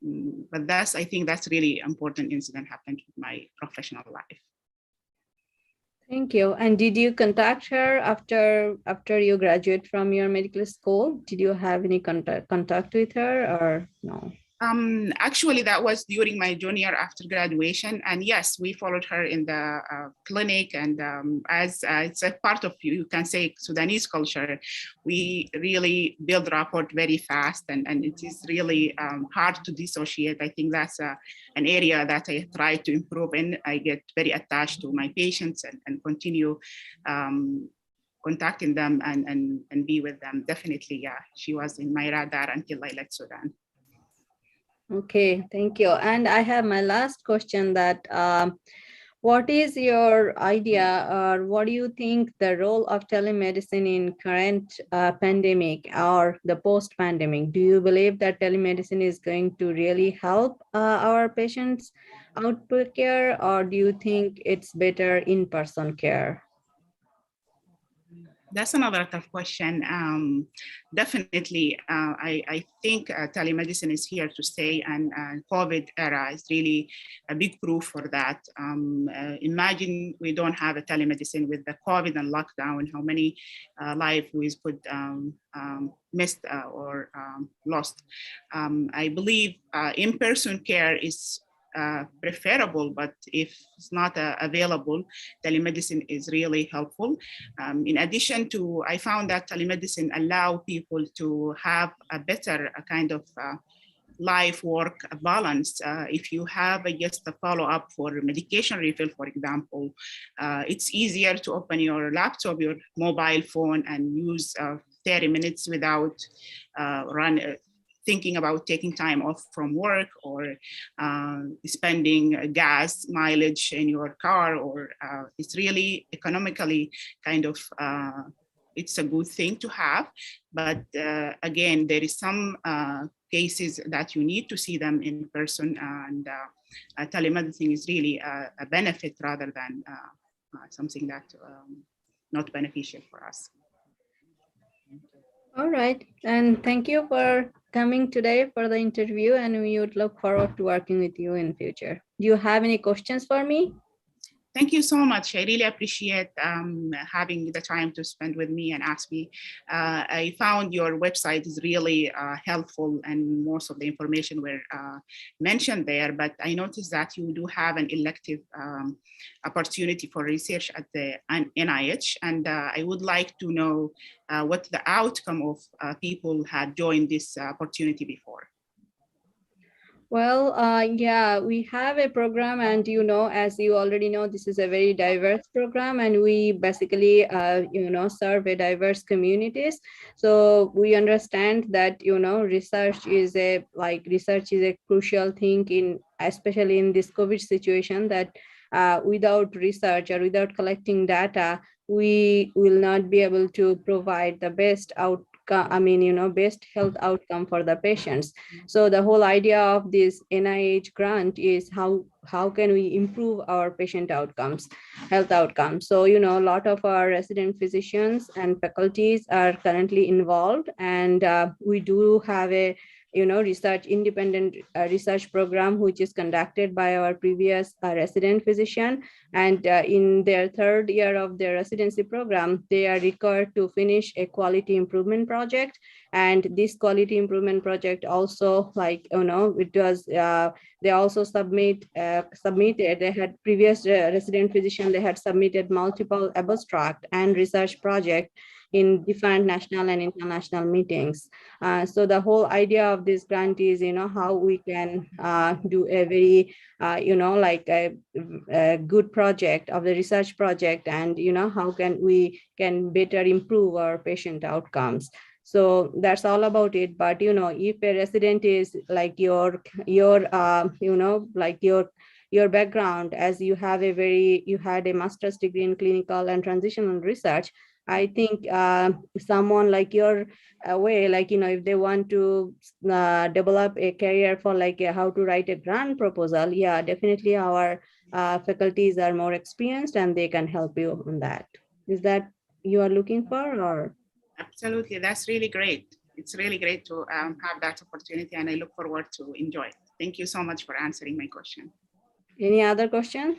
But I think that's really important incident happened in my professional life. Thank you. And did you contact her after you graduate from your medical school? Did you have any contact with her or no? Actually, that was during my junior after graduation. And yes, we followed her in the clinic. And as it's a part of, you can say, Sudanese culture, we really build rapport very fast. And it is really hard to dissociate. I think that's an area that I try to improve in. I get very attached to my patients and continue contacting them and be with them. Definitely, yeah, she was in my radar until I left Sudan. Okay, thank you. And I have my last question that what is your idea or what do you think the role of telemedicine in current pandemic or the post-pandemic? Do you believe that telemedicine is going to really help our patients output care, or do you think it's better in-person care? That's another tough question. Definitely, I think telemedicine is here to stay, and COVID era is really a big proof for that. Imagine we don't have a telemedicine with the COVID and lockdown, how many lives we could missed or lost. I believe in-person care is preferable, but if it's not available, telemedicine is really helpful. In addition to, I found that telemedicine allow people to have a better kind of life work balance. If you have just a follow-up for medication refill, for example, it's easier to open your laptop, your mobile phone, and use 30 minutes without thinking about taking time off from work or spending gas mileage in your car, or it's really economically kind of, it's a good thing to have. But again, there is some cases that you need to see them in person, and telemedicine is really a benefit rather than something that not beneficial for us. All right, and thank you for coming today for the interview, and we would look forward to working with you in future. Do you have any questions for me? Thank you so much. I really appreciate having the time to spend with me and ask me. I found your website is really helpful, and most of the information were mentioned there, but I noticed that you do have an elective opportunity for research at the NIH, and I would like to know what the outcome of people had joined this opportunity before. Well, yeah, we have a program, and as you already know, this is a very diverse program, and we basically, serve a diverse communities. So we understand that research is a crucial thing especially in this COVID situation. That without research or without collecting data, we will not be able to provide the best best health outcome for the patients. So the whole idea of this NIH grant is how can we improve our patient outcomes, health outcomes. So a lot of our resident physicians and faculties are currently involved, and we do have a independent research program which is conducted by our previous resident physician, and in their third year of their residency program, they are required to finish a quality improvement project. And this quality improvement project also, it was they also submitted. They had previous resident physician, they had submitted multiple abstract and research project in different national and international meetings. So the whole idea of this grant is, how we can do a very, a good project of the research project, and, how can we can better improve our patient outcomes. So that's all about it. But, if a resident is like your background, as you had a master's degree in clinical and transitional research, I think someone like your way, if they want to develop a career for how to write a grant proposal, yeah, definitely our faculties are more experienced and they can help you on that. Is that you are looking for, or? Absolutely, that's really great. It's really great to have that opportunity, and I look forward to enjoy it. Thank you so much for answering my question. Any other question?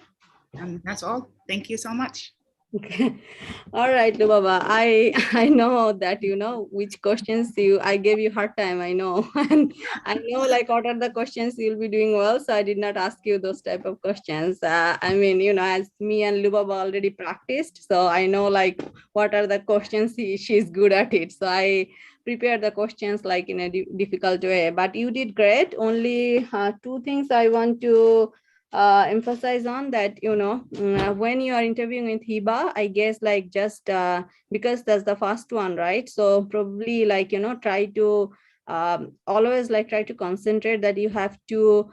That's all. Thank you so much. Okay. All right, Lubaba. I know that which questions I gave you hard time. I know, and I know what are the questions you'll be doing well. So I did not ask you those type of questions. As me and Lubaba already practiced, so I know what are the questions she's good at it. So I prepared the questions in a difficult way. But you did great. Only two things I want to emphasize on that, when you are interviewing with HIBA, I guess just because that's the first one, right? So probably try to always try to concentrate that you have to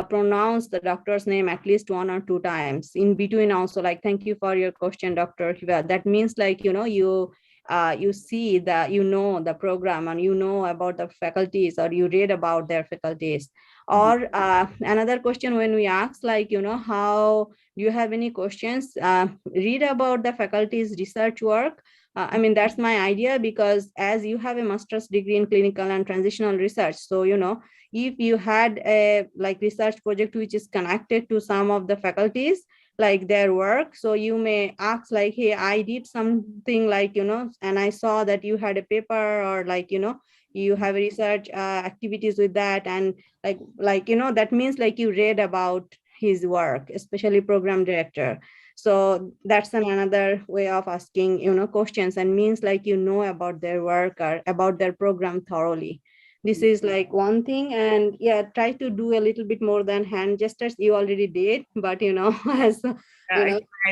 pronounce the doctor's name at least 1 or 2 times in between. Also, thank you for your question, Dr. Hiba. That means you see that the program, and about the faculties, or you read about their faculties. Or another question, when we ask how do you have any questions, read about the faculty's research work. That's my idea, because as you have a master's degree in clinical and transitional research, so if you had a research project which is connected to some of the faculties, their work, so you may ask hey, I did something and I saw that you had a paper, or you have research activities with that, and that means you read about his work, especially program director. So that's another way of asking questions, and means about their work or about their program thoroughly. This is one thing. And yeah, try to do a little bit more than hand gestures. You already did, but as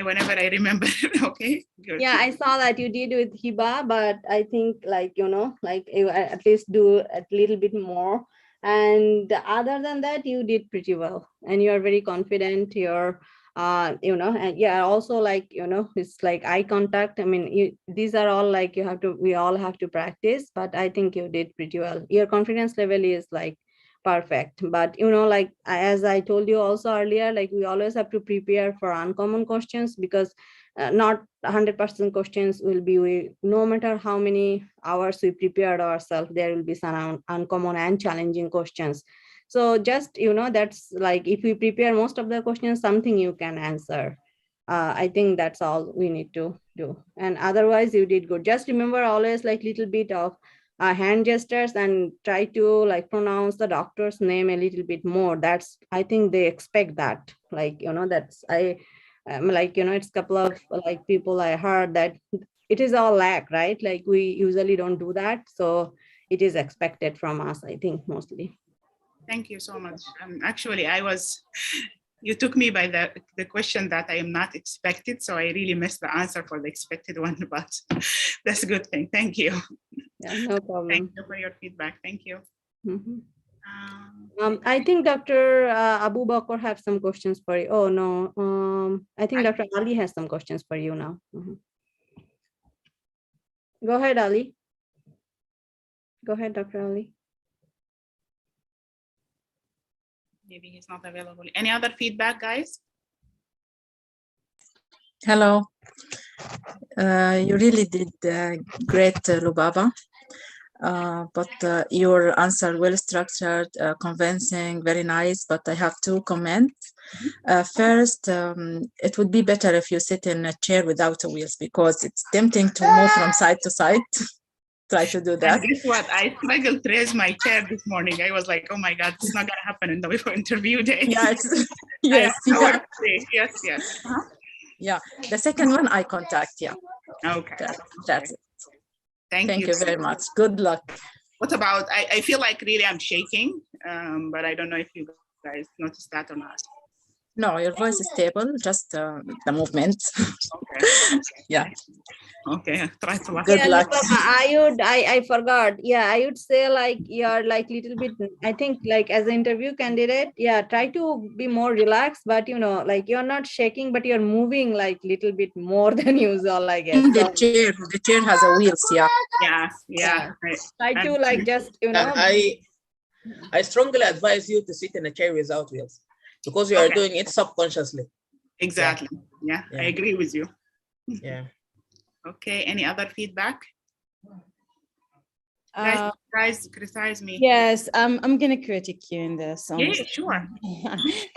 whenever I remember. Okay, good. Yeah, I saw that you did with Hiba, but I think at least do a little bit more. And other than that, you did pretty well, and you're very confident. You're and yeah, also it's eye contact. These are all we all have to practice, but I think you did pretty well. Your confidence level is perfect. But as I told you also earlier, we always have to prepare for uncommon questions, because not 100% questions will be, no matter how many hours we prepared ourselves, there will be some uncommon and challenging questions. So just, that's like, if we prepare most of the questions, something you can answer. I think that's all we need to do. And otherwise you did good. Just remember always like little bit of hand gestures, and try to like pronounce the doctor's name a little bit more. That's, I think they expect that, like, that's, like, it's a couple of like people I heard that it is all lack, right? Like we usually don't do that. So it is expected from us, I think, mostly. Thank you so much. Actually, you took me by the question that I am not expected. So I really missed the answer for the expected one, but that's a good thing. Thank you. Yeah, no problem. Thank you for your feedback. Thank you. I think Dr. Abu Bakr have some questions for you. Oh, no. I think Dr. Ali has some questions for you now. Go ahead, Ali. Go ahead, Dr. Ali. Maybe he's not available. Any other feedback, guys? Hello. You really did great, Lubaba. But your answer well structured, convincing, very nice. But I have two comments. First, it would be better if you sit in a chair without wheels, because it's tempting to move from side to side. Try to do that. And guess what? I struggled to raise my chair this morning. I was like, oh my God, it's not going to happen in the interview day. Yeah, yes. Yes, yes. Yeah, the second one, eye contact. Yeah. Okay. That's it. Thank you you very much. Good luck. What about, I feel like really I'm shaking, but I don't know if you guys noticed that or not. No, your voice is stable, just the movement. Okay. Yeah. Okay, try to watch. Good luck. I forgot. Yeah, I would say like you're like little bit, I think like as an interview candidate, yeah, try to be more relaxed, but like you're not shaking, but you're moving like little bit more than usual, I guess. The chair has a wheels, yeah. Yeah. Try to like just, I strongly advise you to sit in a chair without wheels, because you are doing it subconsciously. Exactly. Yeah, I agree with you. Yeah. Okay, any other feedback? Guys, criticize me. Yes, I'm gonna critique you in this. Yeah, sure.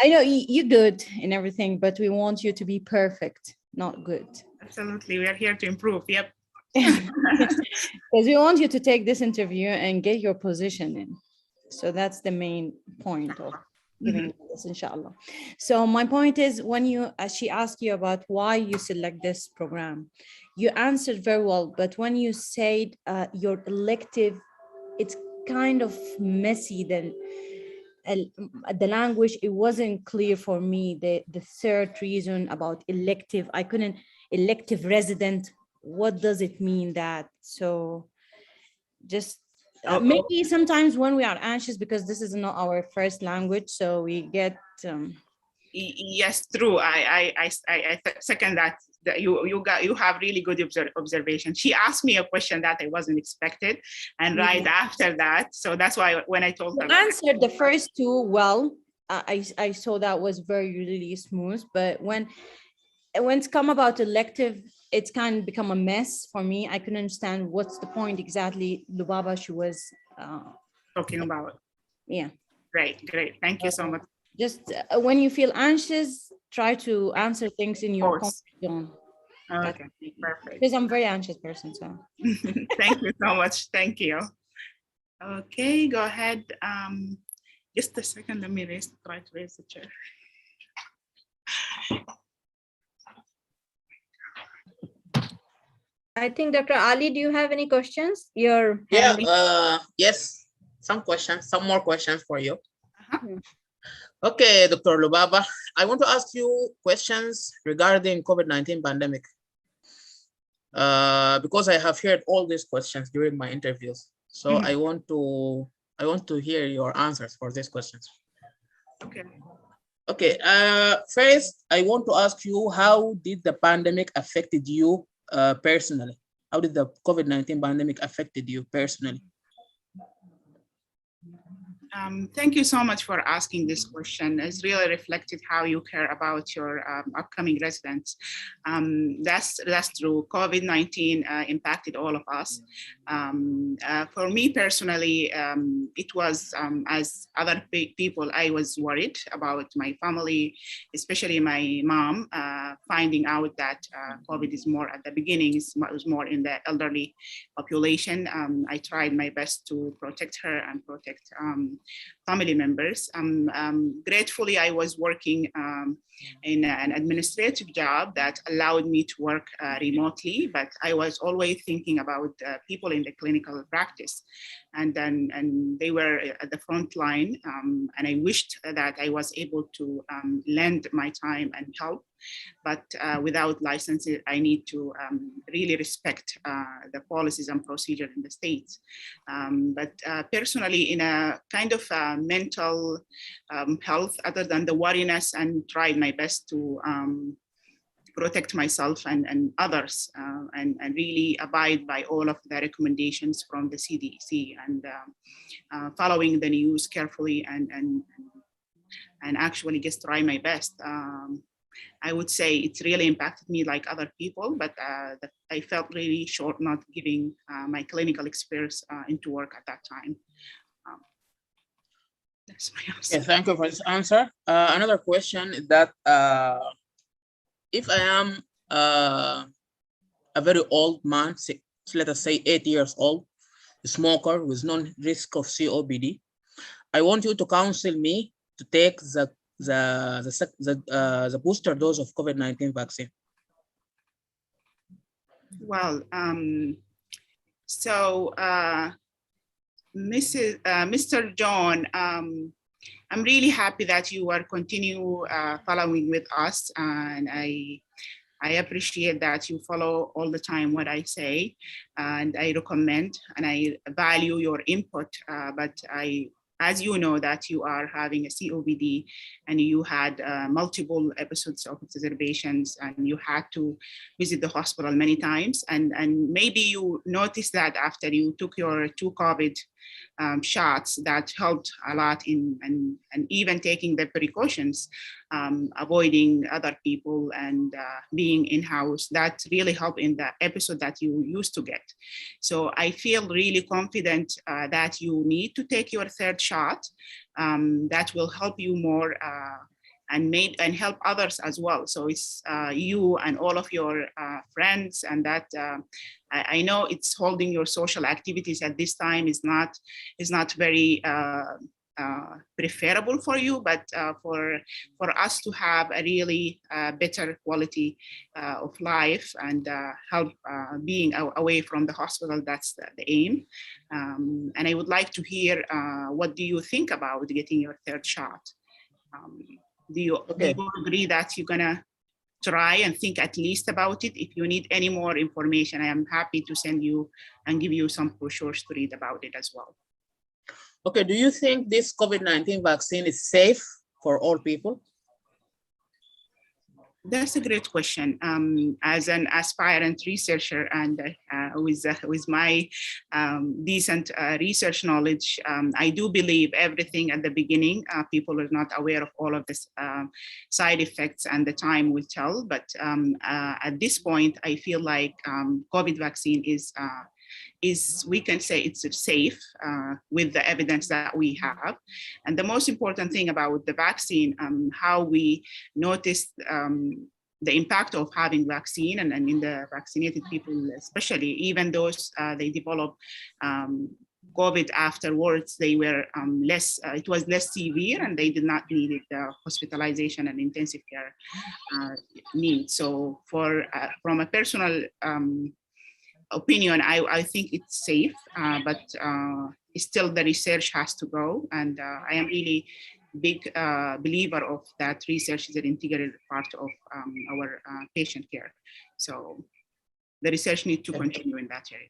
I know you're good in everything, but we want you to be perfect, not good. Absolutely, we are here to improve. Yep. Because we want you to take this interview and get your position in. So that's the main point of giving this, inshallah. So my point is, when she asked you about why you select this program, you answered very well, but when you said your elective, it's kind of messy. The language, it wasn't clear for me. The third reason about elective, I couldn't, elective resident, what does it mean that? So just maybe sometimes when we are anxious, because this is not our first language, so we get yes, true. I second that. You have really good observation. She asked me a question that I wasn't expected, and right after that, so that's why when I told her, you answered the first two well. I saw that was very really smooth, but when it's come about elective, it's kind of become a mess for me. I couldn't understand what's the point exactly, Lubaba, she was talking about. Yeah. Great. Thank you so much. Just when you feel anxious, try to answer things in your comfort zone. Okay, perfect. Because I'm a very anxious person, so. Thank you so much. Thank you. Okay, go ahead. Just a second, let me try to raise the chair. I think Dr. Ali, do you have any questions? Yes, some more questions for you. Okay, Dr. Lubaba, I want to ask you questions regarding COVID-19 pandemic. Because I have heard all these questions during my interviews. So I want to hear your answers for these questions. Okay. First, I want to ask you, how did the pandemic affected you personally? How did the COVID-19 pandemic affected you personally? Thank you so much for asking this question. It's really reflected how you care about your upcoming residents. That's true. COVID-19 impacted all of us. For me personally, it was, as other people, I was worried about my family, especially my mom, finding out that COVID is more at the beginning, it was more in the elderly population. I tried my best to protect her and protect family members. Gratefully, I was working in an administrative job that allowed me to work remotely, but I was always thinking about people in the clinical practice. And they were at the front line, and I wished that I was able to lend my time and help. But without licenses, I need to really respect the policies and procedures in the States. But personally, in a kind of mental health, other than the worriness, and tried my best to protect myself and others, and really abide by all of the recommendations from the CDC, and following the news carefully, and actually just try my best. I would say it's really impacted me like other people, but I felt really short not giving my clinical experience into work at that time. That's my answer. Yeah, thank you for this answer. Another question is that if I am a very old man, let us say 80 years old, a smoker with no risk of COPD, I want you to counsel me to take the booster dose of COVID-19 vaccine. Well, so Mr. John, I'm really happy that you are continue following with us, and I appreciate that you follow all the time what I say, and I recommend and I value your input, but as you know that you are having a COPD and you had multiple episodes of exacerbations and you had to visit the hospital many times, and maybe you noticed that after you took your 2 COVID shots, that helped a lot in, and even taking the precautions, avoiding other people and being in-house, that really helped in the episode that you used to get. So I feel really confident that you need to take your 3rd shot. That will help you more and help others as well. So it's you and all of your friends, and that I know it's holding your social activities at this time is not very preferable for you, but for us to have a really better quality of life and help being away from the hospital, that's the aim. And I would like to hear what do you think about getting your 3rd shot? Do you agree that you're gonna try and think at least about it? If you need any more information, I am happy to send you and give you some brochures to read about it as well. Okay, do you think this COVID-19 vaccine is safe for all people? That's a great question. As an aspirant researcher and with my decent research knowledge, I do believe everything at the beginning, people are not aware of all of this side effects, and the time will tell. But at this point, I feel like COVID vaccine is we can say it's safe with the evidence that we have. And the most important thing about the vaccine, how we noticed the impact of having vaccine and in the vaccinated people, especially, even those they develop COVID afterwards, they were it was less severe, and they did not need the hospitalization and intensive care needs. So from a personal opinion, I think it's safe, but still the research has to go, and I am really big believer of that research is an integral part of our patient care. So the research needs to continue in that area.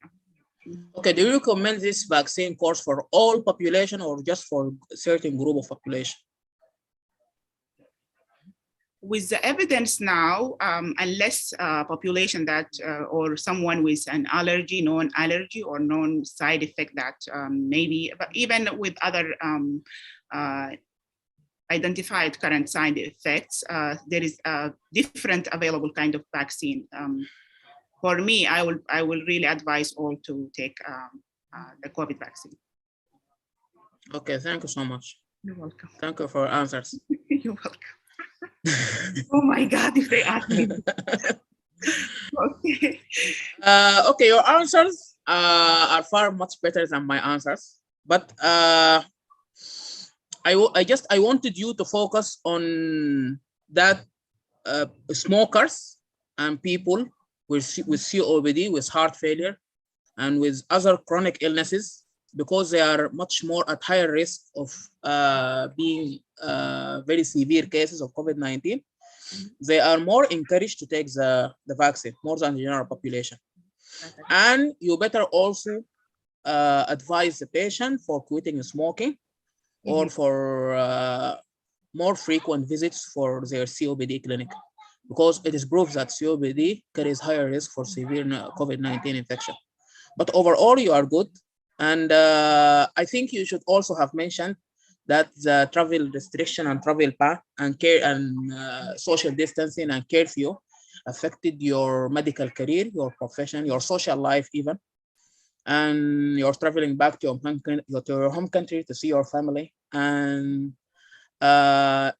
Okay, do you recommend this vaccine course for all population or just for a certain group of population? with the evidence now, unless population that or someone with an allergy, known allergy or known side effect that maybe, but even with other identified current side effects, there is a different available kind of vaccine. For me, I will really advise all to take the COVID vaccine. Okay, thank you so much. You're welcome. Thank you for your answers. You're welcome. Oh my God, if they ask me. Okay. Okay, your answers are far much better than my answers, but I wanted you to focus on that smokers and people with COPD, with heart failure, and with other chronic illnesses, because they are much more at higher risk of being very severe cases of COVID-19. They are more encouraged to take the vaccine more than the general population. And you better also advise the patient for quitting smoking or for more frequent visits for their COPD clinic, because it is proved that COPD carries higher risk for severe COVID-19 infection. But overall, you are good. And I think you should also have mentioned that the travel restriction and travel ban and care and social distancing and curfew affected your medical career, your profession, your social life even. And you're traveling back to your home country to see your family. And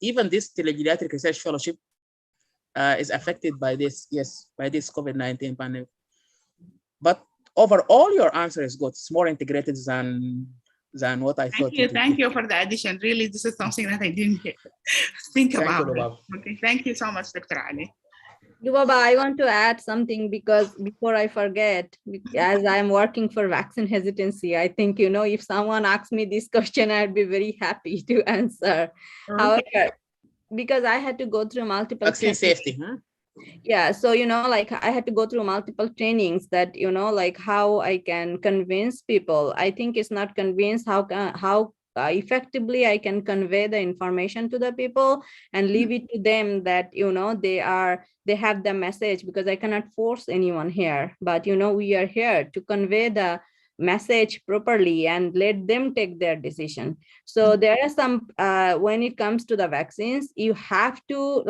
even this Telegeriatric research fellowship is affected by this, yes, by this COVID-19 pandemic. But overall, your answer is good. It's more integrated than what I thought. Thank you for the addition. Really, this is something that I didn't think about. Thank you, okay, thank you so much, Dr. Ali. Lubaba, I want to add something, because before I forget, as I'm working for vaccine hesitancy, I think, if someone asks me this question, I'd be very happy to answer. Okay. However, because I had to go through multiple vaccine safety, huh? Yeah, so like I had to go through multiple trainings that like how I can convince people. I think it's not convince how effectively I can convey the information to the people and leave it to them that they have the message, because I cannot force anyone here, but we are here to convey the message properly and let them take their decision. So there are some when it comes to the vaccines, you have to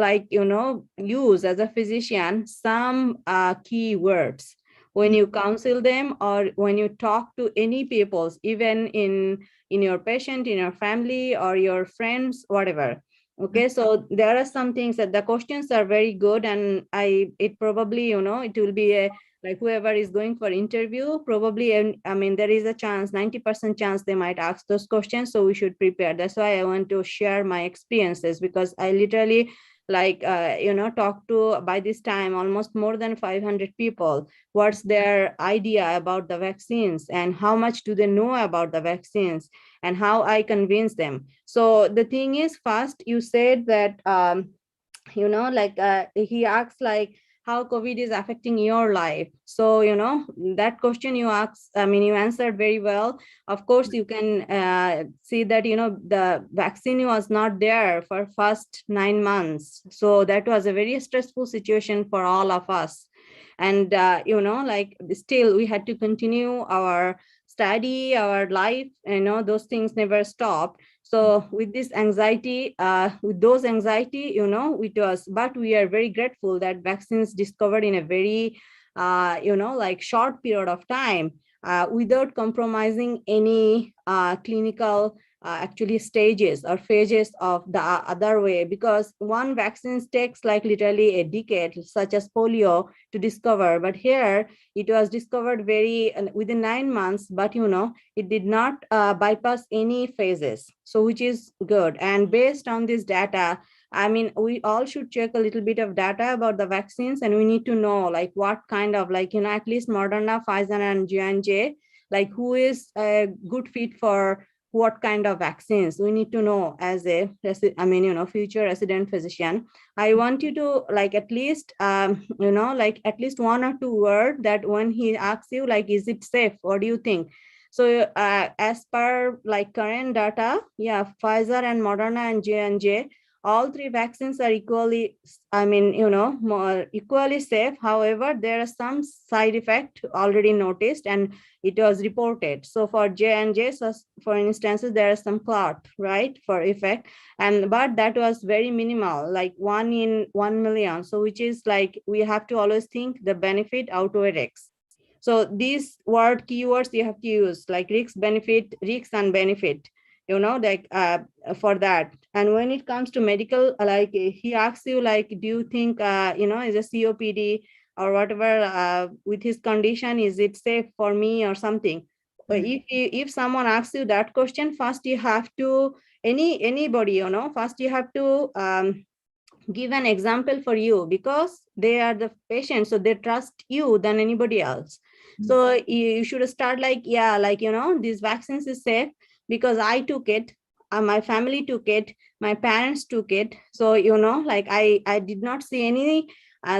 use as a physician some key words when you counsel them or when you talk to any people, even in your patient, in your family or your friends, whatever. Okay, so there are some things that the questions are very good, and it probably it will be a like whoever is going for interview, probably, I mean, there is a chance, 90% chance they might ask those questions. So we should prepare. That's why I want to share my experiences, because I literally talk to, by this time, almost more than 500 people. What's their idea about the vaccines and how much do they know about the vaccines and how I convince them. So the thing is, first you said that, he asked like, how COVID is affecting your life. So, that question you asked, I mean, you answered very well. Of course, you can see that, the vaccine was not there for first 9 months. So that was a very stressful situation for all of us. And, still we had to continue our study, our life, those things never stopped. So with this anxiety, with those anxiety, it was, but we are very grateful that vaccines discovered in a very, short period of time, without compromising any clinical actually stages or phases of the other way, because one vaccine takes like literally a decade, such as polio, to discover. But here it was discovered very within 9 months, but it did not bypass any phases, so which is good. And based on this data, I mean, we all should check a little bit of data about the vaccines, and we need to know like what kind of at least Moderna, Pfizer, and J&J, like who is a good fit for what kind of vaccines. We need to know as a, future resident physician. I want you to at least, at least 1 or 2 words that when he asks you, like, is it safe? What do you think? So as per current data, yeah, Pfizer and Moderna and J&J all three vaccines are equally, I mean, more equally safe. However, there are some side effect already noticed and it was reported. So for J&J, so for instances, there are some clot, right, for effect, but that was very minimal, like 1 in 1 million. So which is like, we have to always think the benefit outweigh risks. So these keywords you have to use, like risks and benefit, like for that. And when it comes to medical, like he asks you, like, do you think, is a COPD or whatever with his condition, is it safe for me or something? But if someone asks you that question, first you have to, anybody, first you have to give an example for you, because they are the patient, so they trust you than anybody else. So you should start like, yeah, like, these vaccines is safe because I took it, my family took it, my parents took it. So, like I did not see any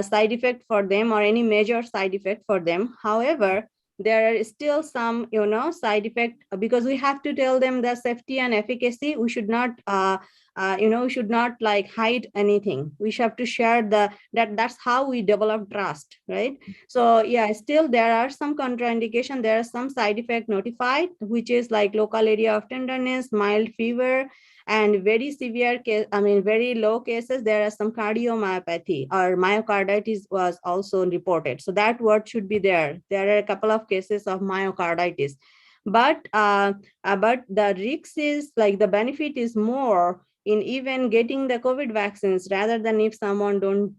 side effect for them or any major side effect for them. However, there are still some, side effect, because we have to tell them the safety and efficacy. We should not, we should not like hide anything. We should have to share that's how we develop trust, right? So yeah, still there are some contraindication. There are some side effect notified, which is like local area of tenderness, mild fever, and very severe case, very low cases, there are some cardiomyopathy or myocarditis was also reported. So that word should be there. There are a couple of cases of myocarditis, but the risk is like, the benefit is more in even getting the COVID vaccines, rather than if someone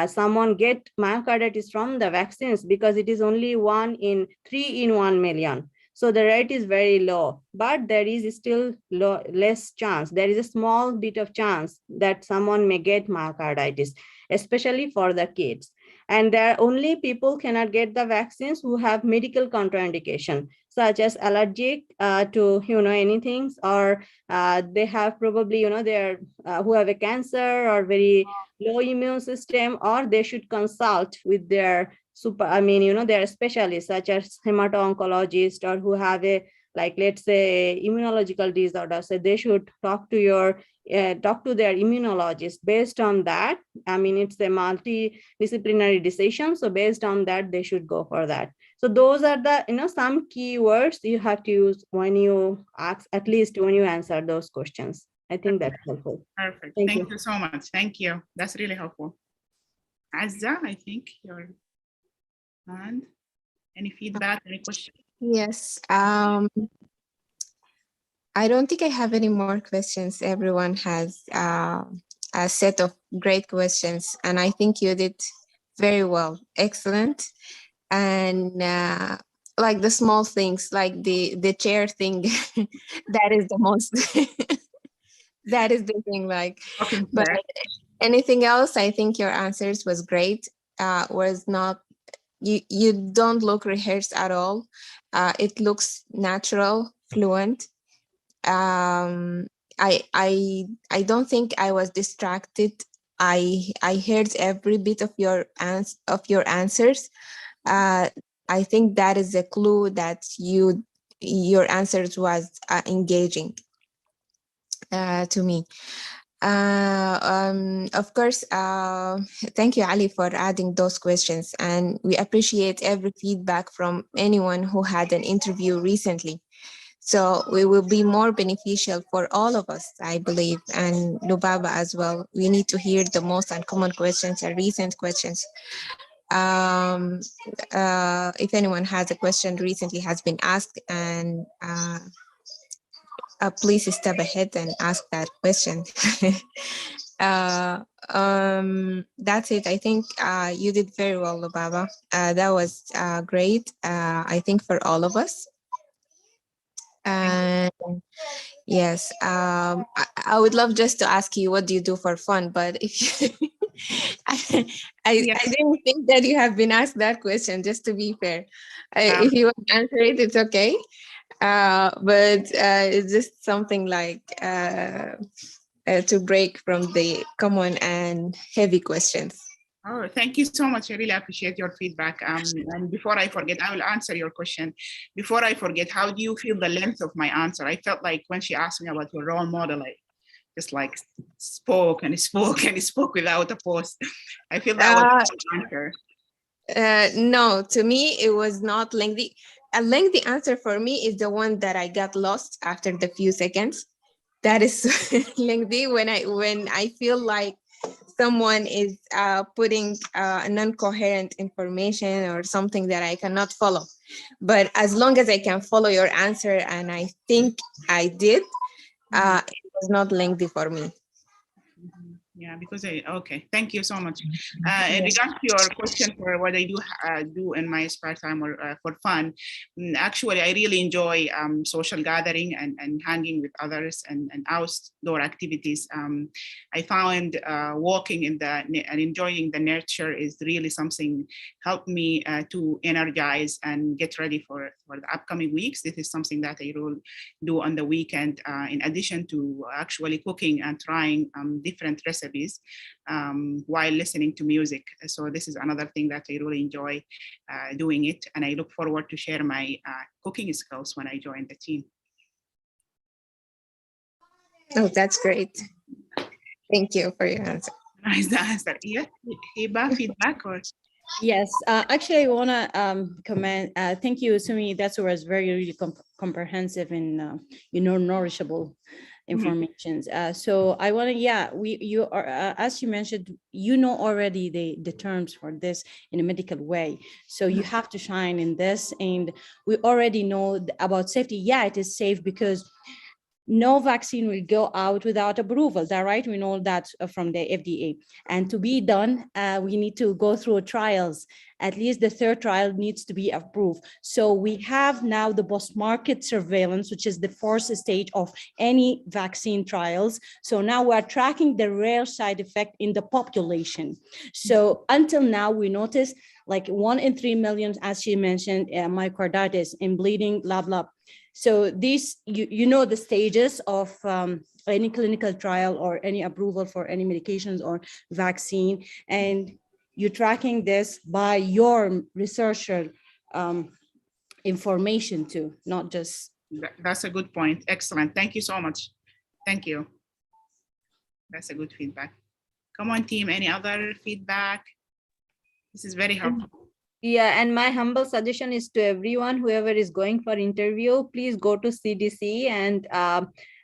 someone get myocarditis from the vaccines, because it is only 1 in 3 in 1 million. So the rate is very low, but there is still less chance. There is a small bit of chance that someone may get myocarditis, especially for the kids. And there are only people cannot get the vaccines who have medical contraindication, such as allergic to, anything, or they have probably, they're who have a cancer or very low immune system, or they should consult with their they're specialists, such as hemato-oncologist, or who have a, like, let's say, immunological disorder. So they should talk to their immunologist. Based on that, it's a multidisciplinary decision. So based on that, they should go for that. So those are the, some keywords you have to use when you ask, at least when you answer those questions. I think that's helpful. Perfect. Thank you so much. Thank you. That's really helpful. Azza, I think you're on. Any feedback, any questions? Yes. I don't think I have any more questions. Everyone has a set of great questions, and I think you did very well. Excellent. And like the small things, like the chair thing, that is the most, that is the thing, like, okay, but anything else, I think your answers was great. Was not, you don't look rehearsed at all. It looks natural, fluent. I don't think I was distracted. I heard every bit of your answers. I think that is a clue that your answers was engaging to me. Of course, thank you, Ali, for adding those questions. And we appreciate every feedback from anyone who had an interview recently. So we will be more beneficial for all of us, I believe, and Lubaba as well. We need to hear the most uncommon questions and recent questions. If anyone has a question recently has been asked, and please step ahead and ask that question. That's it. I think you did very well, Lubaba. That was great, I think, for all of us. And yes, I would love just to ask you, what do you do for fun? But if you, I didn't think that you have been asked that question, just to be fair. If you want to answer it, it's okay. But it's just something like to break from the common and heavy questions. Oh, thank you so much. I really appreciate your feedback. And before I forget, I will answer your question. Before I forget, how do you feel the length of my answer? I felt like when she asked me about your role model, I just like spoke and spoke and spoke without a pause. I feel that was an answer. No, to me, it was not lengthy. A lengthy answer for me is the one that I got lost after the few seconds. That is lengthy when I feel like someone is putting non-coherent information or something that I cannot follow. But as long as I can follow your answer, and I think I did, it was not lengthy for me. Yeah, because okay, thank you so much. In regards to your question for what I do in my spare time or for fun, actually, I really enjoy social gathering and hanging with others and outdoor activities. I found walking in and enjoying the nature is really something helped me to energize and get ready for the upcoming weeks. This is something that I will do on the weekend, in addition to actually cooking and trying different recipes while listening to music. So this is another thing that I really enjoy doing it. And I look forward to share my cooking skills when I join the team. Oh, that's great. Thank you for your answer. Nice answer. Yeah, Hiba, feedback or? Yes, actually, I want to comment. Thank you, Sumi. That was very, really comprehensive and nourishable information. So I want to, you are, as you mentioned, already the terms for this in a medical way. So you have to shine in this, and we already know about safety. Yeah, it is safe because no vaccine will go out without approval. That right? We know that from the FDA. And to be done, we need to go through trials. At least the third trial needs to be approved. So we have now the post-market surveillance, which is the fourth stage of any vaccine trials. So now we're tracking the rare side effect in the population. So until now, we noticed like 1 in 3 million, as she mentioned, myocarditis and bleeding, blah, blah. So these, you know, the stages of any clinical trial or any approval for any medications or vaccine, and you're tracking this by your researcher information too, not just. That's a good point. Excellent. Thank you so much. Thank you. That's a good feedback. Come on, team. Any other feedback? This is very helpful. Yeah, and my humble suggestion is to everyone, whoever is going for interview, please go to CDC and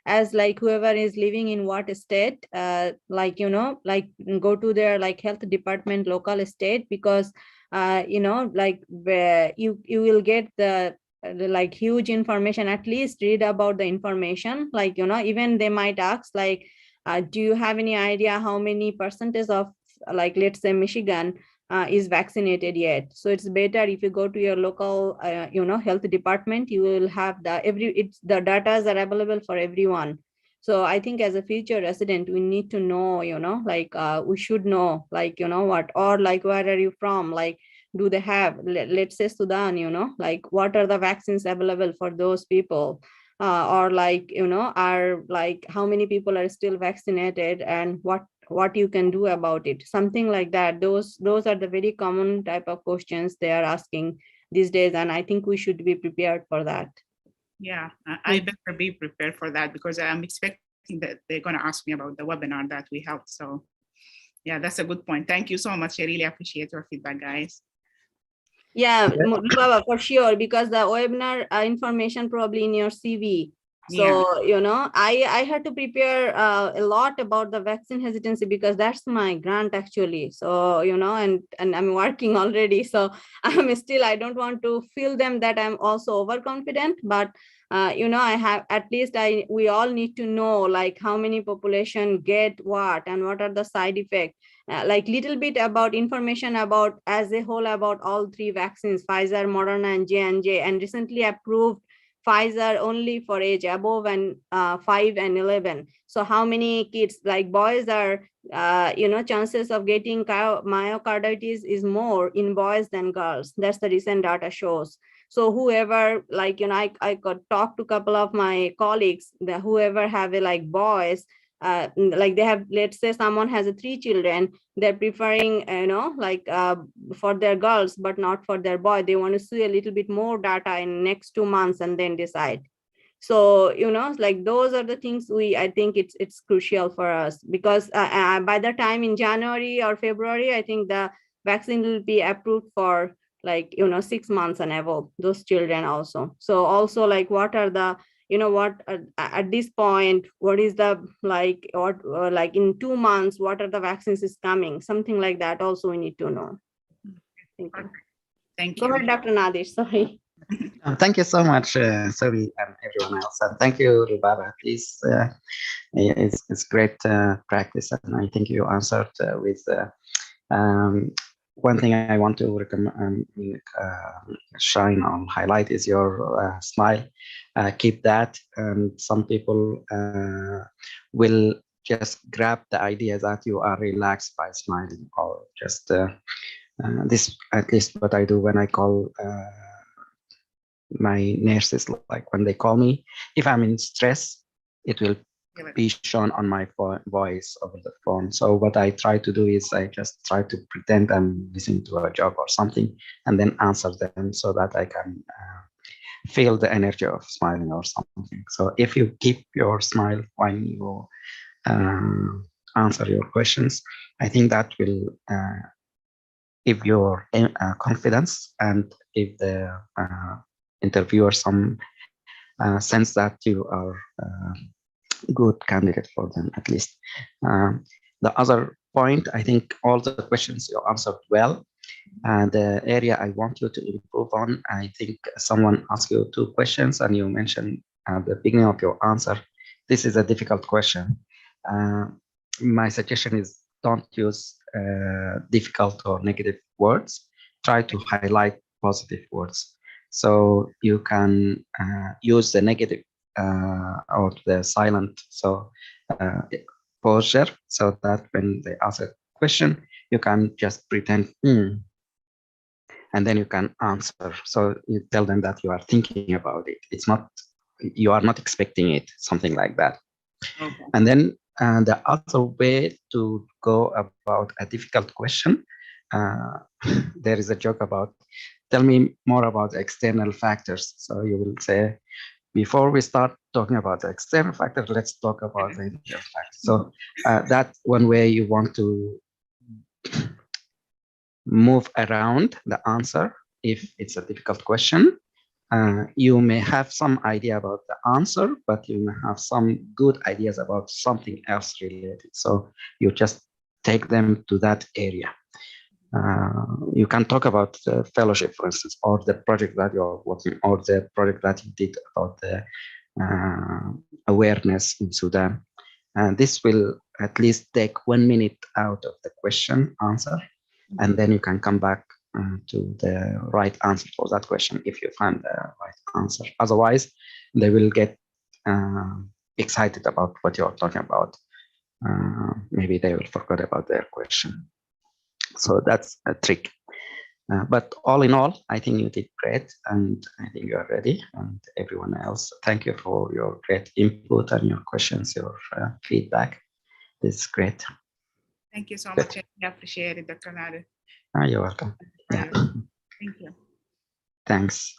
as like whoever is living in what state, like, you know, like go to their like health department, local state, because, you know, like where you will get the like huge information. At least read about the information, like, you know, even they might ask like, do you have any idea how many percentage of like, let's say Michigan is vaccinated yet? So it's better if you go to your local, you know, health department, you will have the data are available for everyone. So I think as a future resident, we need to know, you know, like we should know, like, you know what, or like, where are you from? Like, do they have, let's say Sudan, you know, like what are the vaccines available for those people? Or like, you know, are like how many people are still vaccinated and what you can do about it, something like that. Those are the very common type of questions they are asking these days, and I think we should be prepared for that. Yeah, I better be prepared for that, because I'm expecting that they're going to ask me about the webinar that we held. So yeah, that's a good point. Thank you so much. I really appreciate your feedback, guys. Yeah, Baba, for sure, because the webinar information probably in your CV. So, you know, I had to prepare a lot about the vaccine hesitancy, because that's my grant actually. So, you know, and I'm working already. So I'm still, I don't want to feel them that I'm also overconfident, but you know, I have, at least we all need to know like how many population get what and what are the side effects. Like little bit about information about as a whole about all three vaccines, Pfizer, Moderna, and J&J, and recently approved Pfizer only for age above and 5 and 11. So how many kids, like boys are, you know, chances of getting myocarditis is more in boys than girls. That's the recent data shows. So whoever, like, you know, I could talk to a couple of my colleagues, that whoever have a like boys, like they have, let's say someone has 3 children, they're preferring, you know, like for their girls, but not for their boy. They want to see a little bit more data in next 2 months and then decide. So, like those are the things I think it's crucial for us, because by the time in January or February, I think the vaccine will be approved for 6 months and above, those children also. So also, like, what are the, at this point, what is the, like in 2 months, what are the vaccines is coming, something like that also we need to know. Thank you. Thank Go you. ahead, Dr. Nadir, sorry. Thank you so much, Sophie, and everyone else. And thank you, Rubaba. Please, it's great practice, and I think you answered with one thing I want to recommend, shine on, highlight is your smile. Keep that, and some people will just grab the idea that you are relaxed by smiling, or just this, at least what I do when I call my nurses, like when they call me, if I'm in stress, it will be shown on my voice over the phone. So what I try to do is I just try to pretend I'm listening to a joke or something, and then answer them so that I can feel the energy of smiling or something. So if you keep your smile when you answer your questions, I think that will give your confidence, and give the interviewer some sense that you are good candidate for them, at least. The other point, I think all the questions you answered well. And the area I want you to improve on, I think someone asked you 2 questions and you mentioned at the beginning of your answer, this is a difficult question. My suggestion is don't use difficult or negative words. Try to highlight positive words. So you can use the negative or the silent posture, so that when they ask a question, you can just pretend, and then you can answer. So you tell them that you are thinking about it. It's not, you are not expecting it, something like that. Okay. And then the other way to go about a difficult question, there is a joke about, tell me more about the external factors. So you will say, before we start talking about the external factors, let's talk about the internal factors. So that's one way you want to move around the answer. If it's a difficult question, you may have some idea about the answer, but you may have some good ideas about something else related. So you just take them to that area. You can talk about the fellowship, for instance, or the project that you're working, or the project that you did about the awareness in Sudan. And this will at least take 1 minute out of the question answer, and then you can come back to the right answer for that question if you find the right answer. Otherwise, they will get excited about what you're talking about. Maybe they will forget about their question. So that's a trick. But all in all, I think you did great, and I think you are ready. And everyone else, thank you for your great input and your questions, your feedback. This is great. Thank you so much. I appreciate it, Dr. Nader. You're welcome. Yeah. Thank you. Thanks.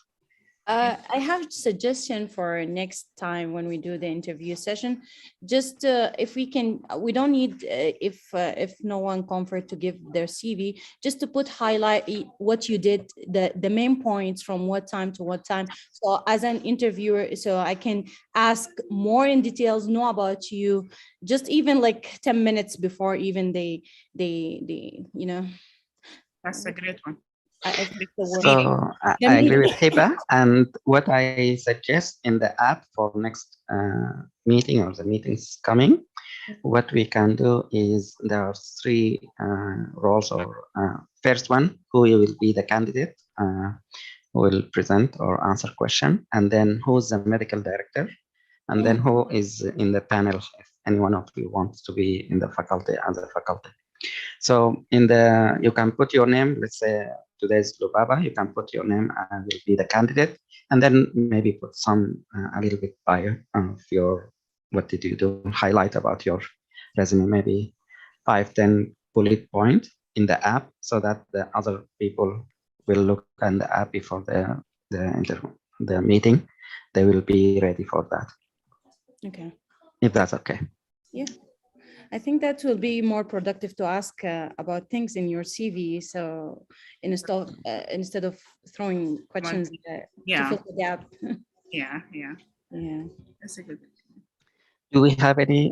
I have a suggestion for next time when we do the interview session. Just if we can, we don't need if no one comfort to give their CV, just to put highlight what you did, the main points from what time to what time. So as an interviewer, so I can ask more in details, know about you, just even like 10 minutes before even they That's a great one. So I agree with Hiba, and what I suggest in the app for next meeting or the meetings coming, what we can do is there are 3 roles. Or first one, who will be the candidate who will present or answer question, and then who's the medical director, and then who is in the panel if any one of you wants to be in the faculty as a faculty. So in the, you can put your name, let's say today's Lubaba, you can put your name and will be the candidate, and then maybe put some, a little bit bio of your, what did you do, highlight about your resume, maybe 5-10 bullet point in the app, so that the other people will look at the app before the meeting. they will be ready for that. Okay. If that's okay. Yeah. I think that will be more productive to ask about things in your CV. So instead of throwing questions to Yeah. fill the gap. Yeah. Yeah. Yeah. That's a good. Do we have any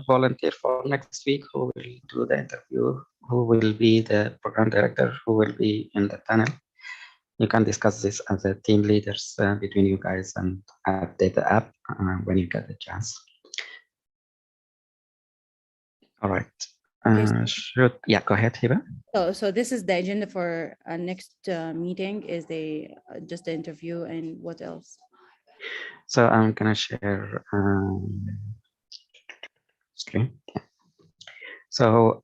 volunteer for next week who will do the interview? Who will be the program director? Who will be in the panel? You can discuss this as a team leaders between you guys and update the app when you get the chance. All right. Yeah, go ahead, Hiba. So this is the agenda for our next meeting. Is just the interview, and what else? So I'm gonna share screen. Yeah. So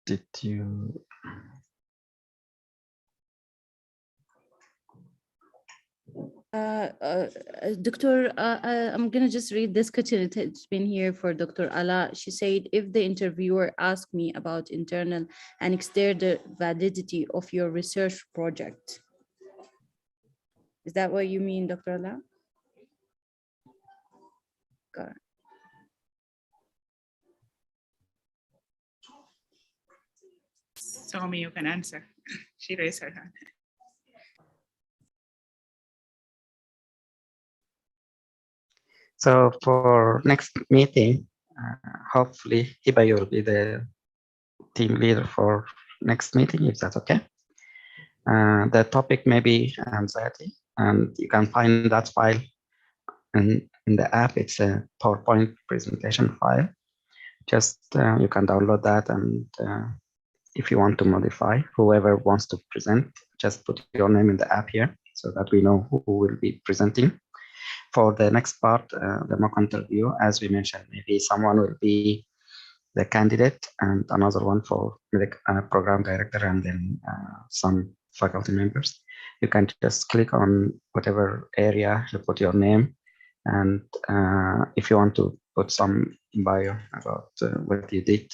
did you? Doctor, I'm gonna just read this question. It's been here for Dr. Ala. She said, if the interviewer asked me about internal and external validity of your research project, is that what you mean, Dr. Ala? Got it. Somi, you can answer. She raised her hand. So for next meeting, hopefully Hiba, you'll be the team leader for next meeting, if that's okay. The topic may be anxiety, and you can find that file in the app. It's a PowerPoint presentation file. Just you can download that, and if you want to modify, whoever wants to present, just put your name in the app here so that we know who will be presenting. For the next part, the mock interview, as we mentioned, maybe someone will be the candidate and another one for the program director, and then some faculty members. You can just click on whatever area, you put your name, and if you want to put some bio about what you did,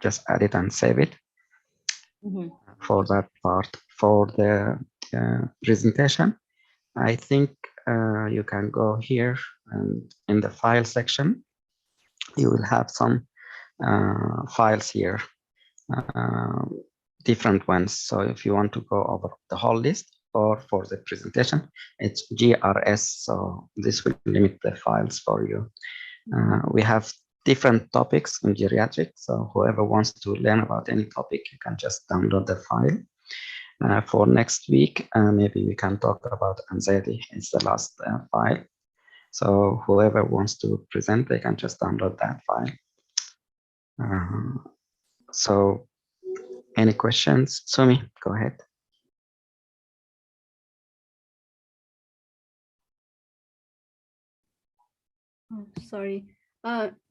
just add it and save it. For that part. For the presentation, I think you can go here, and in the file section, you will have some files here, different ones. So if you want to go over the whole list, or for the presentation, it's GRS. So this will limit the files for you. We have different topics in geriatric. So whoever wants to learn about any topic, you can just download the file. For next week, maybe we can talk about anxiety. It's the last file. So whoever wants to present, they can just download that file. So any questions? Sumi, go ahead. Oh, sorry.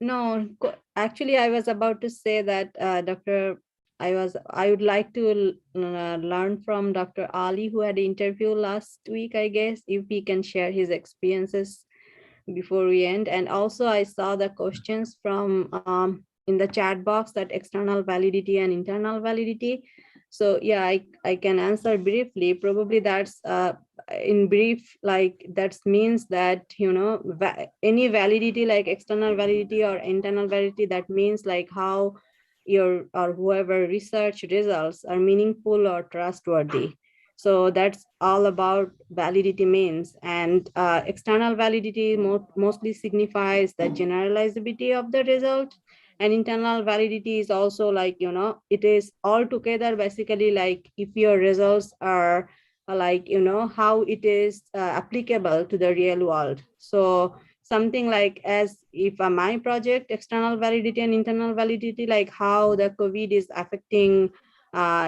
No, actually, I was about to say that, Dr. I would like to learn from Dr. Ali, who had an interview last week, I guess, if he can share his experiences before we end. And also I saw the questions from in the chat box, that external validity and internal validity. So yeah, I can answer briefly. Probably that's in brief, like that means that, you know, any validity like external validity or internal validity, that means like how your or whoever research results are meaningful or trustworthy. So that's all about validity means. And external validity mostly signifies the generalizability of the result. And internal validity is also like, you know, it is all together basically like if your results are like, you know, how it is applicable to the real world. So something like as if my project, external validity and internal validity, like how the COVID is affecting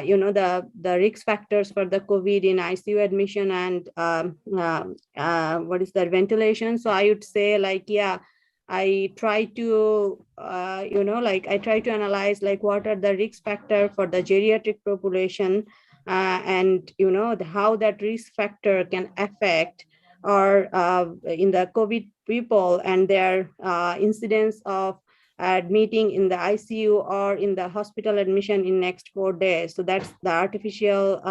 you know, the risk factors for the COVID in ICU admission and what is that, ventilation. So I would say like, yeah, I try to, you know, like I try to analyze like what are the risk factor for the geriatric population and, you know, how that risk factor can affect or in the COVID people and their incidence of admitting in the ICU or in the hospital admission in next 4 days. So that's the artificial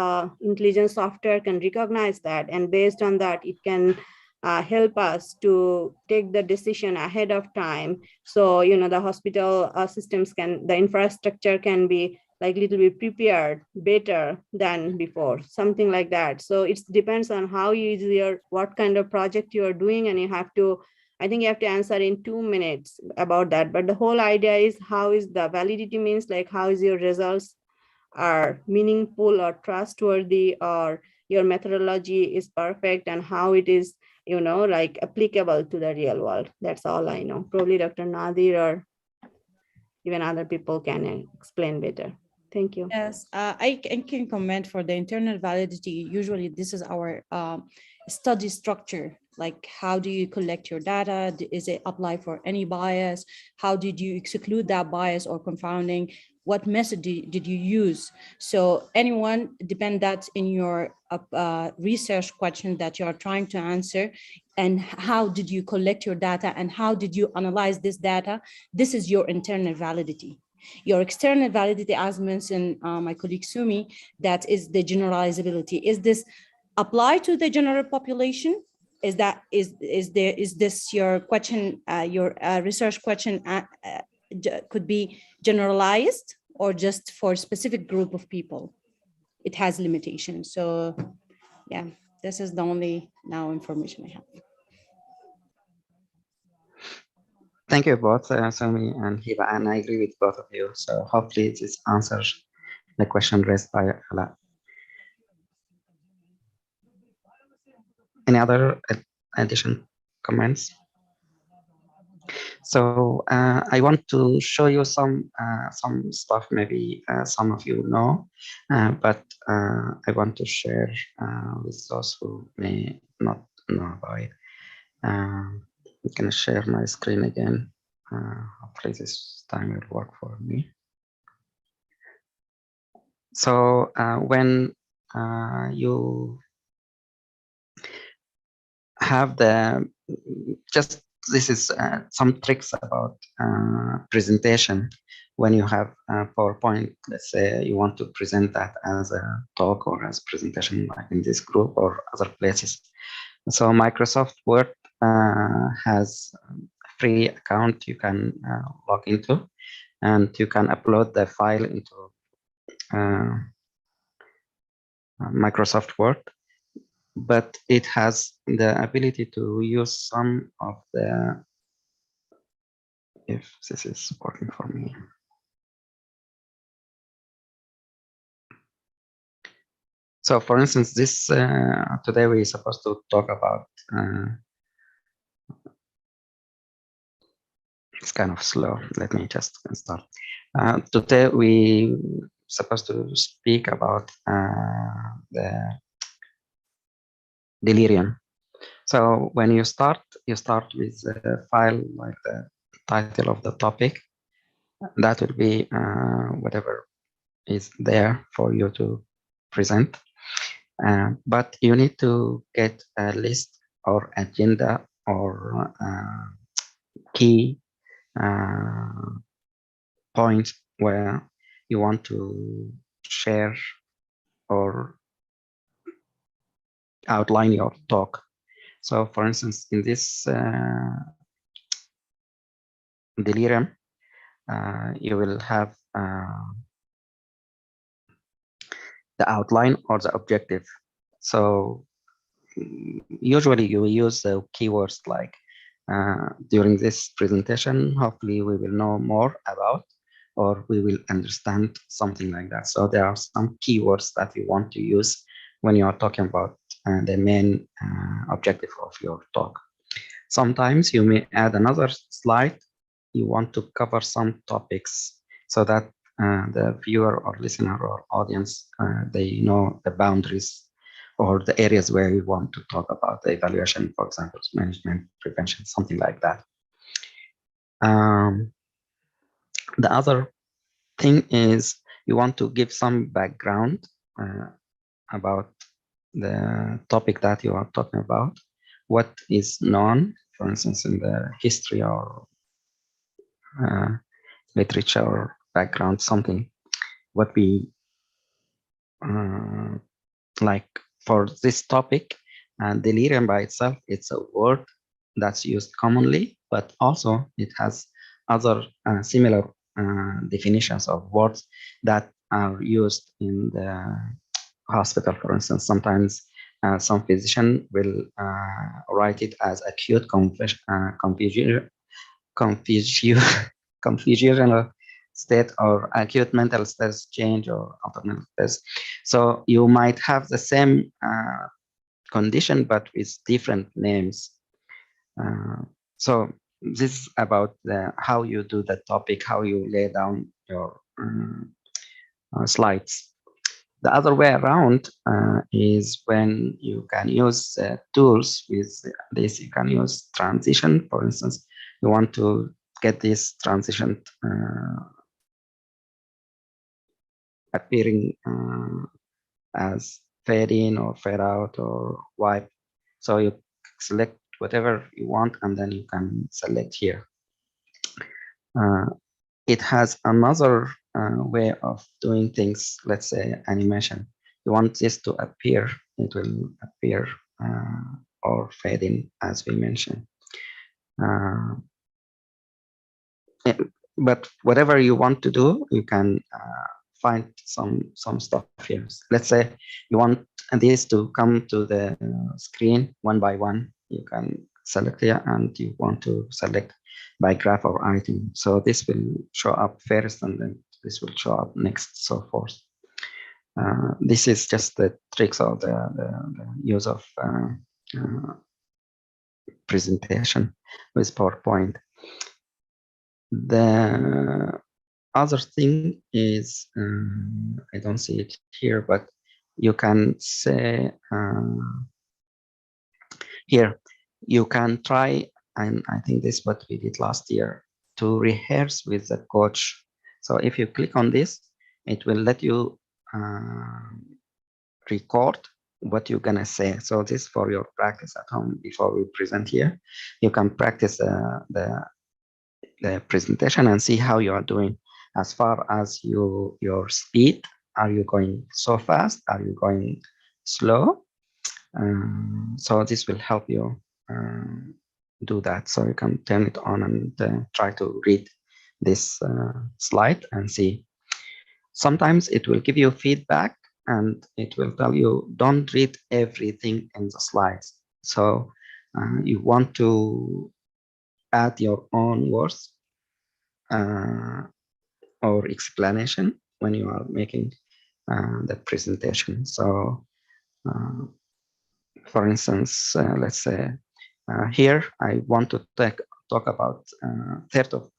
intelligence software can recognize that, and based on that, it can help us to take the decision ahead of time. So, the hospital systems the infrastructure can be like little bit prepared better than before, something like that. So it depends on how what kind of project you are doing, and I think you have to answer in 2 minutes about that. But the whole idea is how is the validity means like how is your results are meaningful or trustworthy, or your methodology is perfect, and how it is, like applicable to the real world. That's all I know. Probably Dr. Nadir or even other people can explain better. Thank you. Yes, I can comment for the internal validity. Usually this is our study structure. Like, how do you collect your data? Is it apply for any bias? How did you exclude that bias or confounding? What method did you use? So anyone, depend that in your research question that you are trying to answer, and how did you collect your data and how did you analyze this data? This is your internal validity. Your external validity, as mentioned my colleague Sumi, that is the generalizability. Is this applied to the general population? Is this your question, your research question could be generalized or just for a specific group of people? It has limitations. So yeah, this is the only now information I have. Thank you both, Sumi and Hiba, and I agree with both of you. So hopefully this answers the question raised by Ala. Any other additional comments? So I want to show you some stuff maybe some of you know, but I want to share with those who may not know about it. I'm going to share my screen again. Hopefully this time will work for me. So when you have this is some tricks about presentation. When you have PowerPoint, let's say you want to present that as a talk or as presentation, like in this group or other places. So Microsoft Word has a free account you can log into, and you can upload the file into Microsoft Word, but it has the ability to use some of the, if this is working for me. So for instance, this today we're supposed to talk about, it's kind of slow. Let me just start. Today we supposed to speak about the delirium. So when you start with a file like the title of the topic. That will be whatever is there for you to present. But you need to get a list or agenda or key points where you want to share or outline your talk. So for instance, in this delirium, you will have the outline or the objective. So usually you use the keywords like during this presentation, hopefully we will know more about, or we will understand, something like that. So there are some keywords that you want to use when you are talking about the main objective of your talk. Sometimes you may add another slide. You want to cover some topics so that the viewer or listener or audience, they know the boundaries or the areas where you want to talk about the evaluation, for example, management, prevention, something like that. The other thing is you want to give some background about the topic that you are talking about, what is known, for instance, in the history or literature or background, something what we like for this topic. And delirium by itself, it's a word that's used commonly, but also it has other similar definitions of words that are used in the hospital. For instance, sometimes some physician will write it as acute confusional state or acute mental stress change or alternative stress. So you might have the same condition but with different names. So this is about how you do the topic, how you lay down your slides. The other way around is when you can use tools with this. You can use transition. For instance, you want to get this transition appearing as fade in or fade out or wipe. So you select whatever you want and then you can select here. It has another way of doing things. Let's say animation. You want this to appear, it will appear or fade in, as we mentioned. But whatever you want to do, you can find some stuff here. Let's say you want this to come to the screen one by one. You can select here, and you want to select by graph or item. So this will show up first, and then this will show up next, so forth. This is just the tricks of the use of presentation with PowerPoint. The other thing is, I don't see it here, but you can say here, you can try, and I think this is what we did last year, to rehearse with the coach. So if you click on this, it will let you record what you're gonna say. So this for your practice at home before we present here. You can practice the presentation and see how you are doing as far as your speed. Are you going so fast? Are you going slow? So this will help you do that. So you can turn it on and try to read this slide and see. Sometimes it will give you feedback and it will tell you, don't read everything in the slides. So you want to add your own words or explanation when you are making the presentation. So for instance, let's say here I want to talk about third of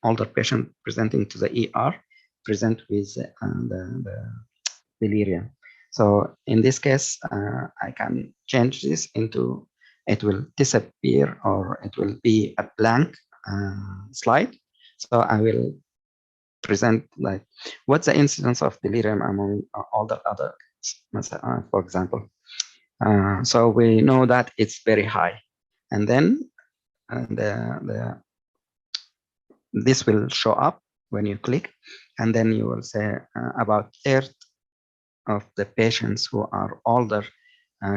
older patient presenting to the ER present with the delirium. So in this case, I can change this into, it will disappear or it will be a blank slide. So I will present like what's the incidence of delirium among all the other, for example. So we know that it's very high, and then this will show up when you click, and then you will say about third of the patients who are older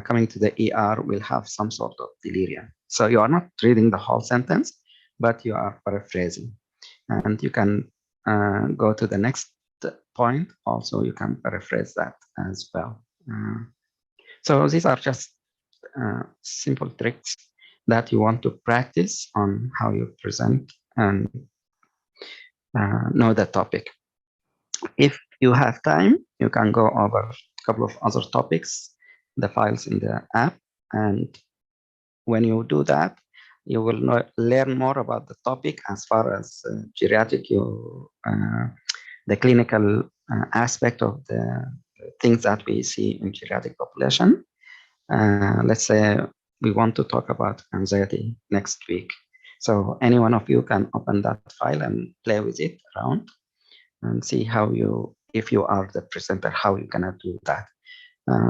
coming to the ER will have some sort of delirium. So you are not reading the whole sentence, but you are paraphrasing, and you can go to the next point. Also, you can paraphrase that as well. So these are just simple tricks that you want to practice on how you present and know the topic. If you have time, you can go over a couple of other topics, the files in the app, and when you do that, you will learn more about the topic as far as geriatric, the clinical aspect of the things that we see in geriatric population. Let's say we want to talk about anxiety next week. So any one of you can open that file and play with it around and see how you, if you are the presenter, how you're gonna do that.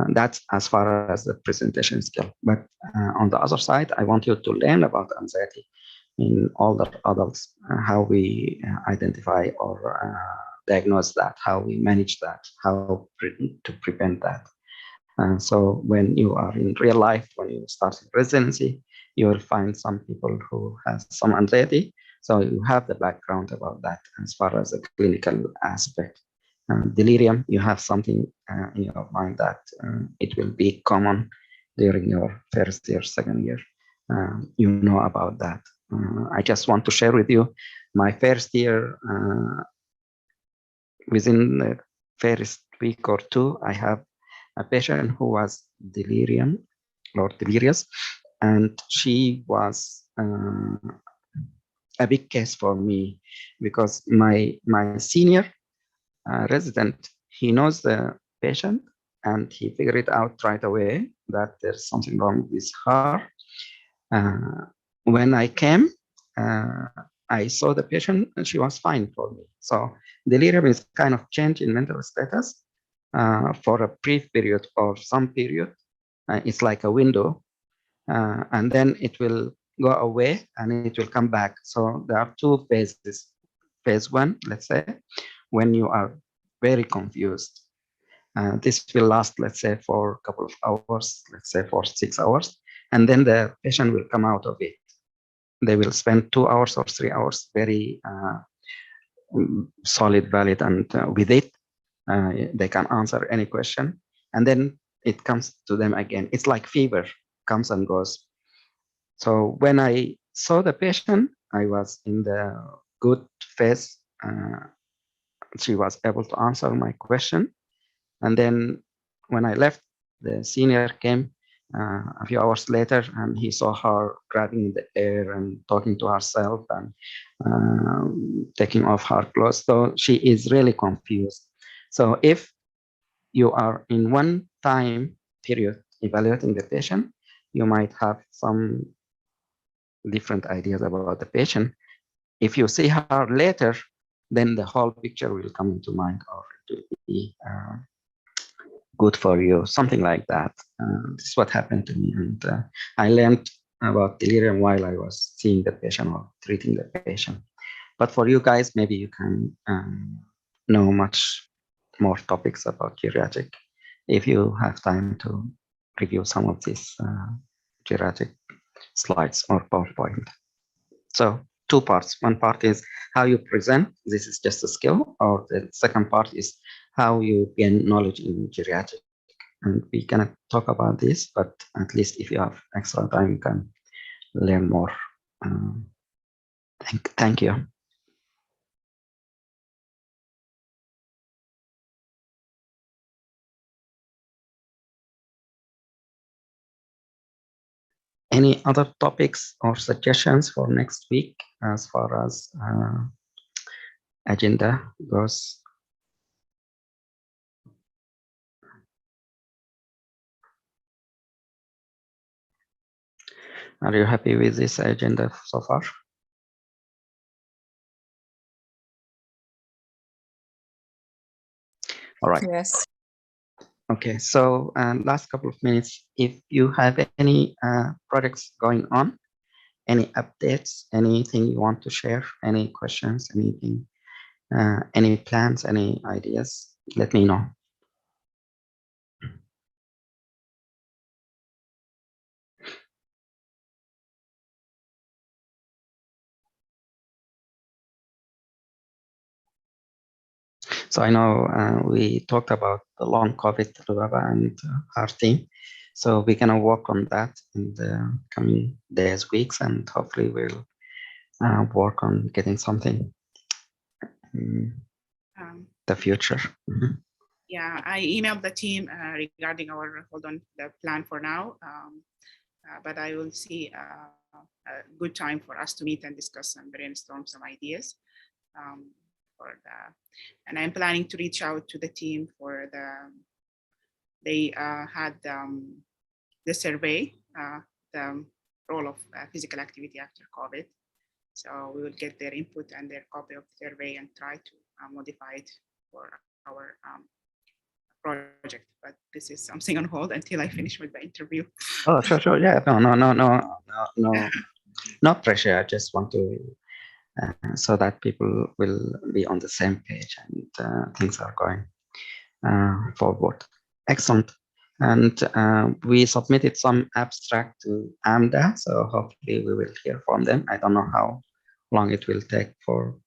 That's as far as the presentation skill. But on the other side, I want you to learn about anxiety in older adults, how we identify or diagnose that, how we manage that, how to prevent that. So when you are in real life, when you start in residency, you will find some people who have some anxiety. So you have the background about that as far as the clinical aspect. Delirium, you have something in your mind that it will be common during your first year, second year. You know about that. I just want to share with you my first year. Within the first week or two, I have a patient who was delirium or delirious, and she was a big case for me because my senior resident, he knows the patient and he figured it out right away that there's something wrong with her. When I came, I saw the patient and she was fine for me. So delirium is kind of change in mental status for a brief period or some period. It's like a window, and then it will go away and it will come back. So there are two phases. Phase one, let's say, when you are very confused. This will last, let's say, for a couple of hours, let's say for 6 hours, and then the patient will come out of it. They will spend 2 hours or 3 hours very solid, valid, and with it, they can answer any question. And then it comes to them again. It's like fever, comes and goes. So when I saw the patient, I was in the good phase. She was able to answer my question. And then when I left, the senior came a few hours later, and he saw her grabbing the air and talking to herself and taking off her clothes. So she is really confused. So if you are in one time period evaluating the patient, you might have some different ideas about the patient. If you see her later, then the whole picture will come into mind, or it will be good for you, something like that. This is what happened to me, and I learned about delirium while I was seeing the patient or treating the patient. But for you guys, maybe you can know much more topics about geriatric if you have time to review some of these geriatric slides or PowerPoint. So 2 parts. One part is how you present. This is just a skill. Or the second part is how you gain knowledge in geriatric. And we cannot talk about this, but at least if you have extra time, you can learn more. Thank you. Any other topics or suggestions for next week as far as agenda goes? Are you happy with this agenda so far? All right. Yes. Okay, so last couple of minutes, if you have any projects going on, any updates, anything you want to share, any questions, anything, any plans, any ideas, let me know. So I know we talked about the long COVID, Rubaba, and our team. So we're gonna work on that in the coming days, weeks, and hopefully we'll work on getting something in the future. Mm-hmm. Yeah, I emailed the team regarding our the plan for now, but I will see a good time for us to meet and discuss and brainstorm some ideas. And I'm planning to reach out to the team for they had the survey, the role of physical activity after COVID. So we will get their input and their copy of the survey and try to modify it for our project. But this is something on hold until I finish with the interview. Oh, sure. Yeah, no. No pressure. I just want to so that people will be on the same page and things are going forward. Excellent. And we submitted some abstract to AMDA, so hopefully we will hear from them. I don't know how long it will take for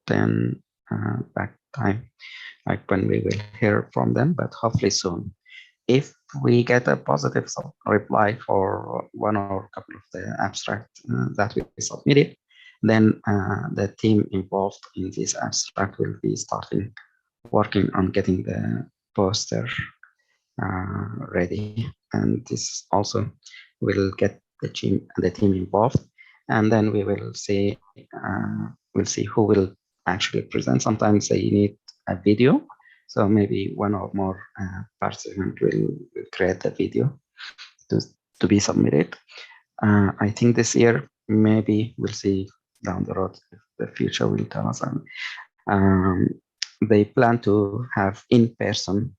them back time, like when we will hear from them, but hopefully soon. If we get a positive reply for one or a couple of the abstract that we submitted, then the team involved in this abstract will be starting working on getting the poster ready, and this also will get the team involved, and then we will see we'll see who will actually present. Sometimes they need a video, so maybe one or more participants will create the video to be submitted. I think this year maybe we'll see down the road if the future will tell us. They plan to have in-person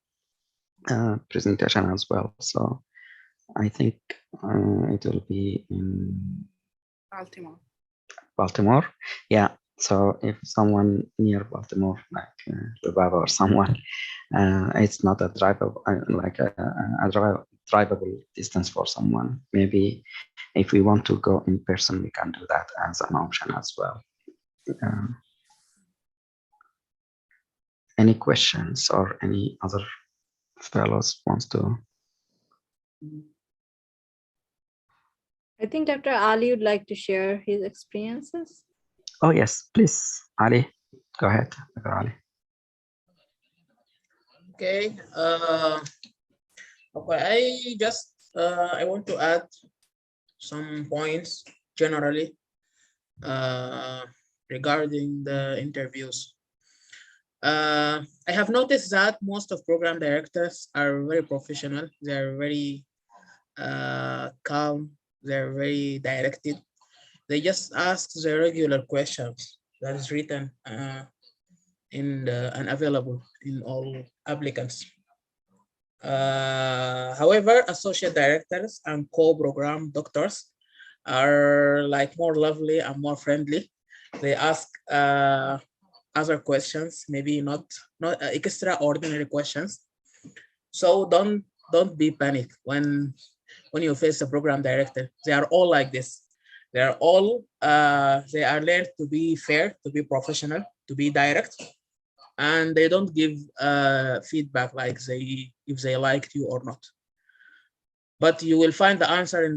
presentation as well. So I think it will be in Baltimore. Yeah. So if someone near Baltimore, like Lubaba or someone, it's not a drivable, drivable distance for someone. Maybe if we want to go in person, we can do that as an option as well. Any questions or any other fellows wants to? I think Dr. Ali would like to share his experiences. Oh, yes, please, Ali, go ahead, Dr. Ali. Okay. Okay, I want to add some points generally regarding the interviews. I have noticed that most of program directors are very professional. They're very calm. They're very directed. They just ask the regular questions that is written and available in all applicants. However, associate directors and co-program doctors are like more lovely and more friendly. They ask other questions, maybe not extraordinary questions. So don't be panicked when you face a program director. They are all like this. They are all they are learned to be fair, to be professional, to be direct, and they don't give feedback like if they liked you or not. But you will find the answer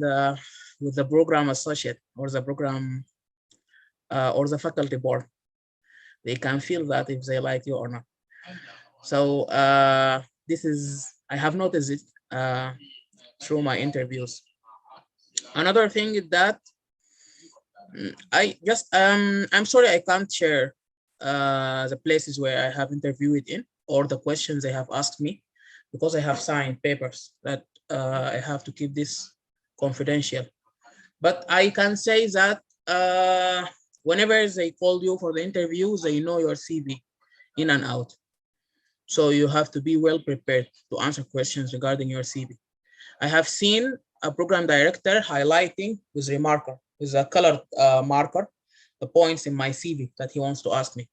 with the program associate or the program or the faculty board. They can feel that if they like you or not. So this is, I have noticed it through my interviews. Another thing is that I'm sorry I can't share the places where I have interviewed in or the questions they have asked me, because I have signed papers that I have to keep this confidential. But I can say that whenever they call you for the interview, they know your CV in and out. So you have to be well prepared to answer questions regarding your CV. I have seen a program director highlighting with a colored marker, the points in my CV that he wants to ask me.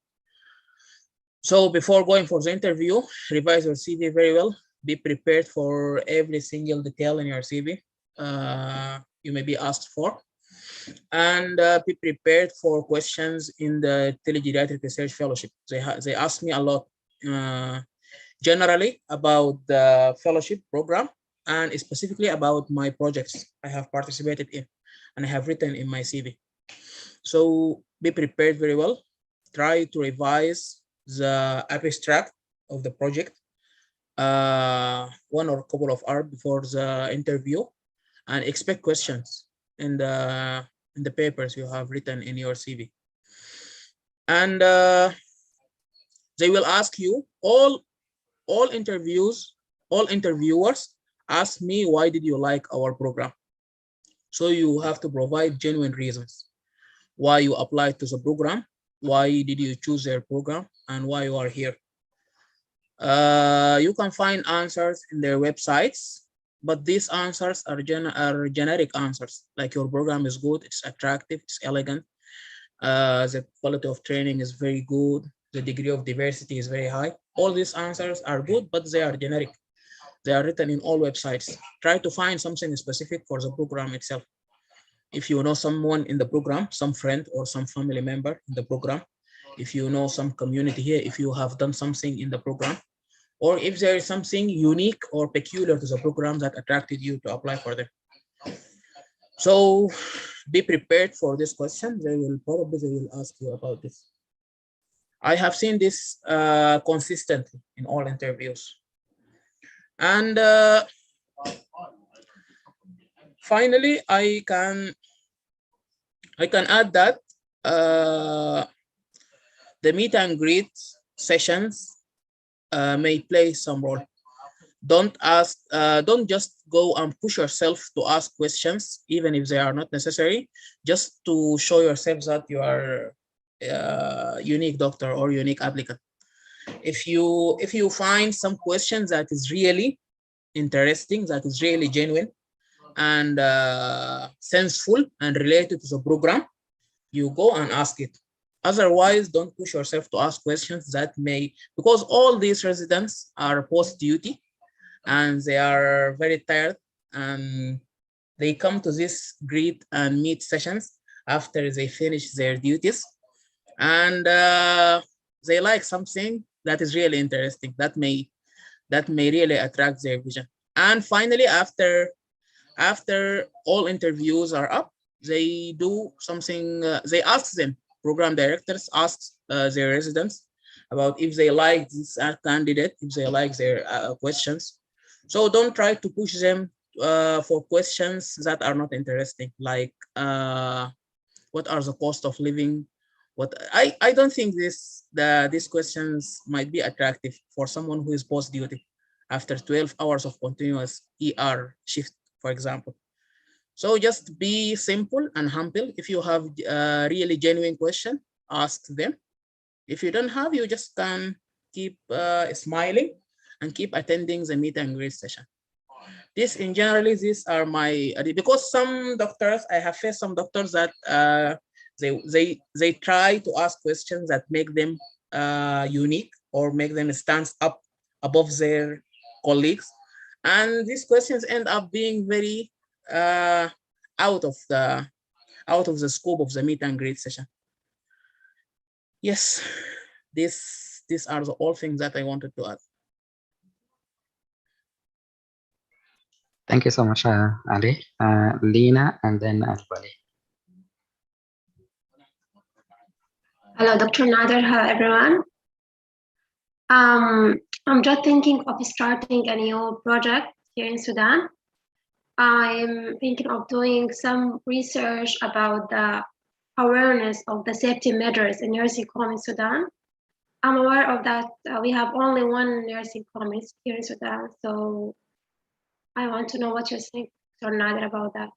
So before going for the interview, revise your CV very well. Be prepared for every single detail in your CV you may be asked for. And be prepared for questions in the Telegeriatric Research Fellowship. They asked me a lot generally about the fellowship program and specifically about my projects I have participated in and I have written in my CV. So be prepared very well. Try to revise the abstract of the project one or a couple of hours before the interview, and expect questions in the papers you have written in your CV. And they will ask you, all interviewers ask me, why did you like our program? So you have to provide genuine reasons why you applied to the program, why did you choose their program, and why you are here. You can find answers in their websites. but these answers are generic answers, like your program is good, it's attractive, it's elegant, the quality of training is very good, the degree of diversity is very high. All these answers are good, but they are generic. They are written in all websites. Try to find something specific for the program itself. If you know someone in the program, some friend or some family member in the program, if you know some community here, if you have done something in the program, or if there is something unique or peculiar to the program that attracted you to apply for them. So be prepared for this question. They will ask you about this. I have seen this consistently in all interviews. And finally, I can add that the meet and greet sessions may play some role. Don't just go and push yourself to ask questions, even if they are not necessary, just to show yourself that you are a unique doctor or unique applicant. If you find some questions that is really interesting, that is really genuine and senseful and related to the program, you go and ask it. Otherwise, don't push yourself to ask questions that may, because all these residents are post-duty and they are very tired, and they come to this greet and meet sessions after they finish their duties, and they like something that is really interesting, that may really attract their vision. And finally, after all interviews are up, they do something, they ask them, program directors ask their residents about if they like this candidate, if they like their questions. So don't try to push them for questions that are not interesting, like what are the cost of living? What I don't think these questions might be attractive for someone who is post duty after 12 hours of continuous ER shift, for example. So just be simple and humble. If you have a really genuine question, ask them. If you don't have, you just can keep smiling and keep attending the meet and greet session. This in generally, these are my, because some doctors, I have faced some doctors that they try to ask questions that make them unique or make them stand up above their colleagues, and these questions end up being very out of the scope of the meet and greet session. Yes, these are all things that I wanted to add. Thank you so much, Ali. Lena, and then Ali. Hello, Dr. Nader. Hello, everyone. I'm just thinking of starting a new project here in Sudan. I'm thinking of doing some research about the awareness of the safety measures in nursing home in Sudan. I'm aware of that we have only one nursing home here in Sudan, so I want to know what you think, Dr. Nader, about that.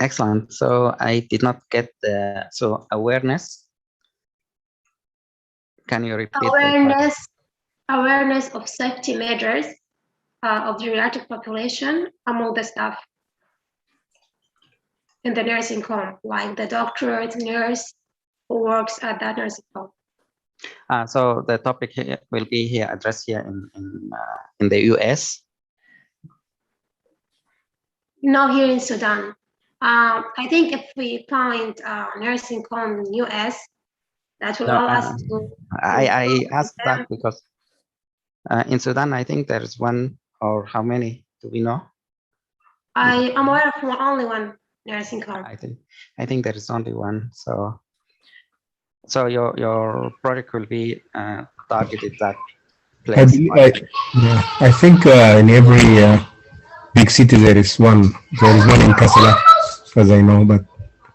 Excellent. So I did not get the, so awareness. Can you repeat? Awareness of safety measures of the geriatric population among the staff in the nursing home, like the doctor, the nurse who works at that nursing home. So the topic here will be here addressed here in the US. No, here in Sudan. I think if we find a nursing home in US, that will allow us to. I asked that because in Sudan, I think there is one, or how many do we know? I am aware of only one nursing home. I think there is only one. So your project will be targeted that place. I think in every big city there is one. There is one in Kassala, as I know. But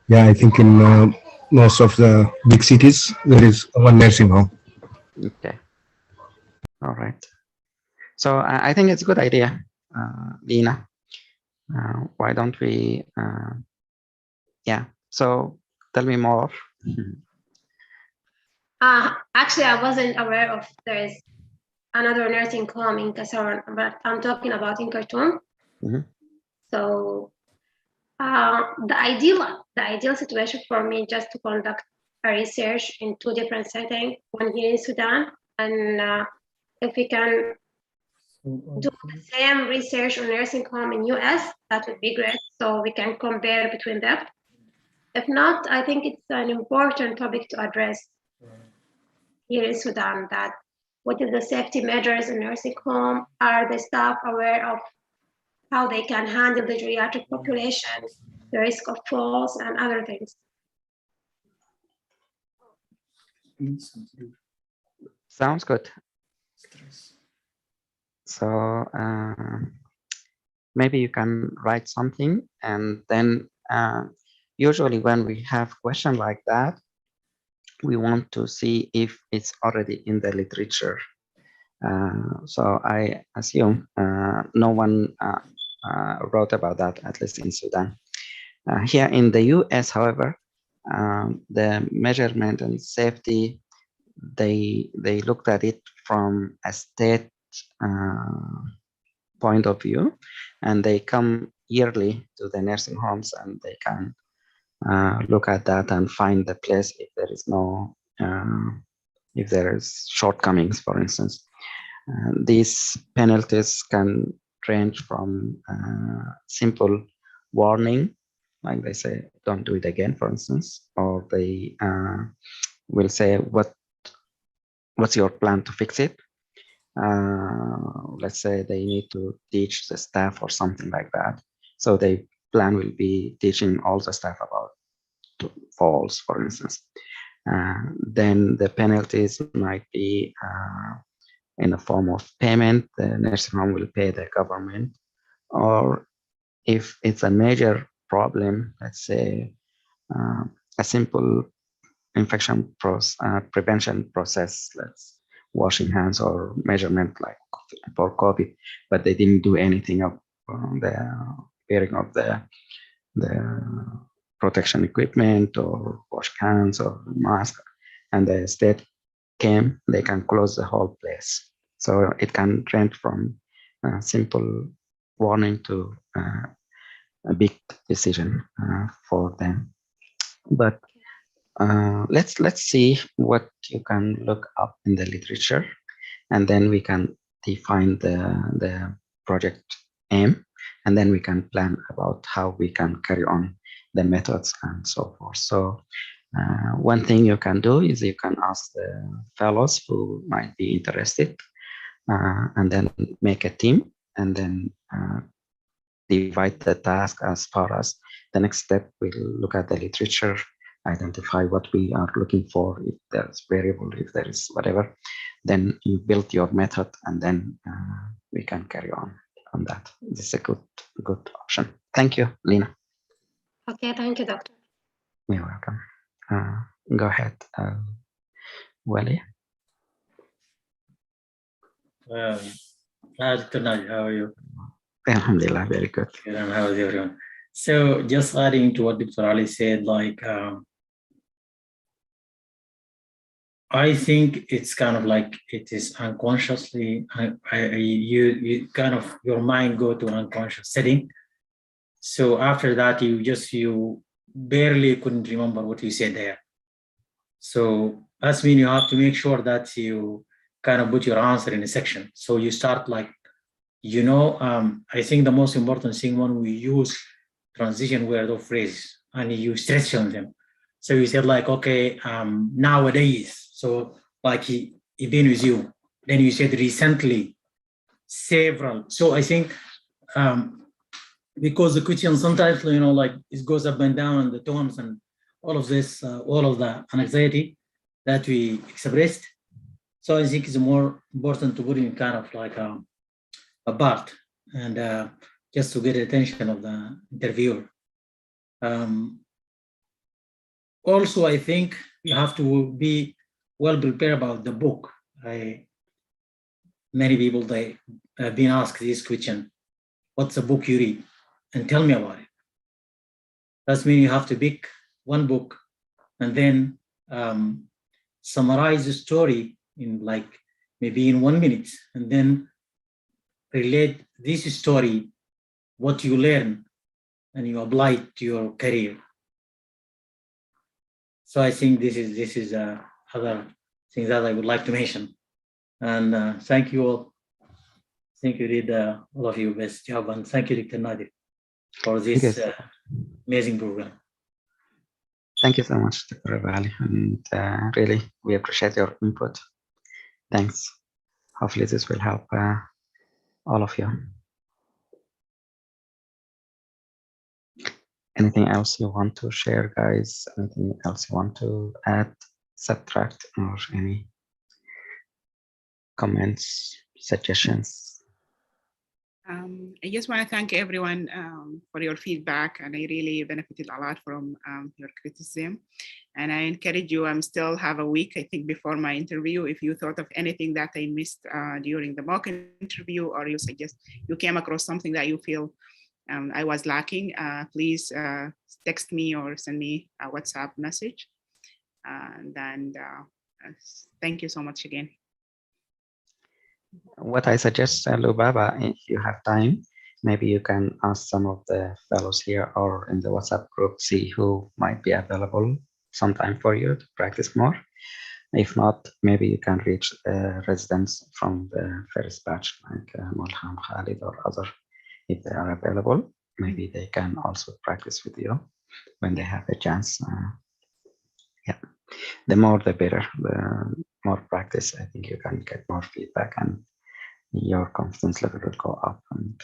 yeah, I think in most of the big cities there is one nursing home. Okay. All right. So I think it's a good idea, Lena. Why don't we? Yeah. So tell me more. Actually, I wasn't aware of there's another nursing home in Kasarang, but I'm talking about in Khartoum. So the ideal situation for me just to conduct a research in 2 different settings, one here in Sudan, and if we can do the same research on nursing home in US, that would be great. So we can compare between them. If not, I think it's an important topic to address here in Sudan, that what is the safety measures in nursing home? Are the staff aware of how they can handle the geriatric population, the risk of falls and other things? Sounds good. So maybe you can write something, and then usually when we have questions like that, we want to see if it's already in the literature. So I assume no one wrote about that, at least in Sudan. Here in the US, however, the measurement and safety, they looked at it from a state point of view, and they come yearly to the nursing homes, and they can look at that and find the place if there is no, if there is shortcomings, for instance. These penalties can range from simple warning, like they say, don't do it again, for instance, or they will say, what's your plan to fix it? Let's say they need to teach the staff or something like that. So the plan will be teaching all the staff about falls, for instance. Then the penalties might be in the form of payment. The nursing home will pay the government, or if it's a major problem, let's say a simple infection prevention process, let's washing hands or measurement like for COVID, but they didn't do anything of the wearing of the protection equipment or wash hands or mask, and the state came, they can close the whole place. So it can range from simple warning to a big decision for them. But let's see what you can look up in the literature, and then we can define the project aim, and then we can plan about how we can carry on the methods and so forth. So one thing you can do is you can ask the fellows who might be interested, and then make a team, and then divide the task as far as the next step. We'll look at the literature, identify what we are looking for, if there's variable, if there is whatever, then you build your method, and then we can carry on that. This is a good option. Thank you, Lina. Okay, thank you, Doctor. You're welcome. Go ahead, Wally. Dr. Naj, how are you? Alhamdulillah, very good. Good, and how is everyone? So just adding to what Dr. Ali said, like, I think it's kind of like it is unconsciously, you kind of, your mind go to an unconscious setting. So after that, you barely couldn't remember what you said there. So that's mean you have to make sure that you kind of put your answer in a section. So you start like, I think the most important thing when we use transition word or phrases and you stretch on them. So you said like, okay, nowadays. So like he been with you. Then you said recently, several. So I think because the question sometimes, like it goes up and down and the tones and all of this, all of the anxiety that we expressed. So I think it's more important to put in kind of like a part and just to get the attention of the interviewer. Also, I think you have to be well prepared about the book. Many people, they have been asked this question, what's the book you read? And tell me about it. That means you have to pick one book and then summarize the story in like maybe in 1 minute, and then relate this story, what you learn, and you apply it to your career. So I think this is other thing that I would like to mention. And thank you all. I think you did all of your best job, and thank you, Dr. Nadir, for this amazing program. Thank you so much, Dr. Valley, and really we appreciate your input. Thanks. Hopefully this will help all of you. Anything else you want to share, guys? Anything else you want to add, subtract, or any comments, suggestions? I just want to thank everyone for your feedback, and I really benefited a lot from your criticism. And I encourage you, I'm still have a week, I think, before my interview. If you thought of anything that I missed during the mock interview, or you suggest you came across something that you feel I was lacking, please text me or send me a WhatsApp message. And thank you so much again. What I suggest, Lubaba, if you have time, maybe you can ask some of the fellows here or in the WhatsApp group, see who might be available sometime for you to practice more. If not, maybe you can reach residents from the first batch, like Mulham, Khalid, or other, if they are available. Maybe they can also practice with you when they have a chance. Yeah, the more the better. The more practice, I think you can get more feedback, and your confidence level will go up. And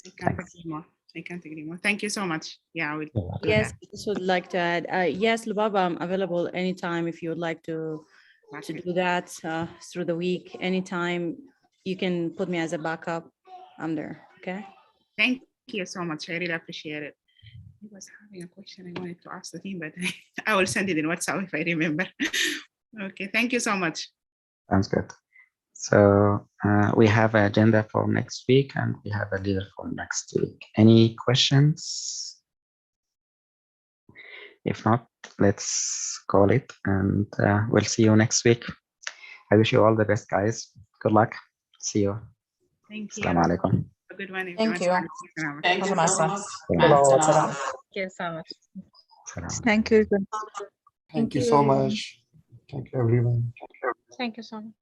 I can't agree more. I can't agree more. Thank you so much. Yeah, I will do Yes, that. I just would like to add, yes, Lubaba, I'm available anytime if you would like to do that through the week. Anytime you can put me as a backup, I'm there. Okay. Thank you so much. I really appreciate it. I was having a question I wanted to ask the team, but I will send it in WhatsApp if I remember. Okay, thank you so much. sounds good. So we have an agenda for next week, and we have a leader for next week. Any questions? If not, let's call it, and we'll see you next week. I wish you all the best, guys. Good luck. See you. Thank you. Assalamu alaikum. A good one. Thank you. Thank you. Salam. Thank you so much. Salam. Thank you. Thank you so much. Thank you, everyone. Thank you so much.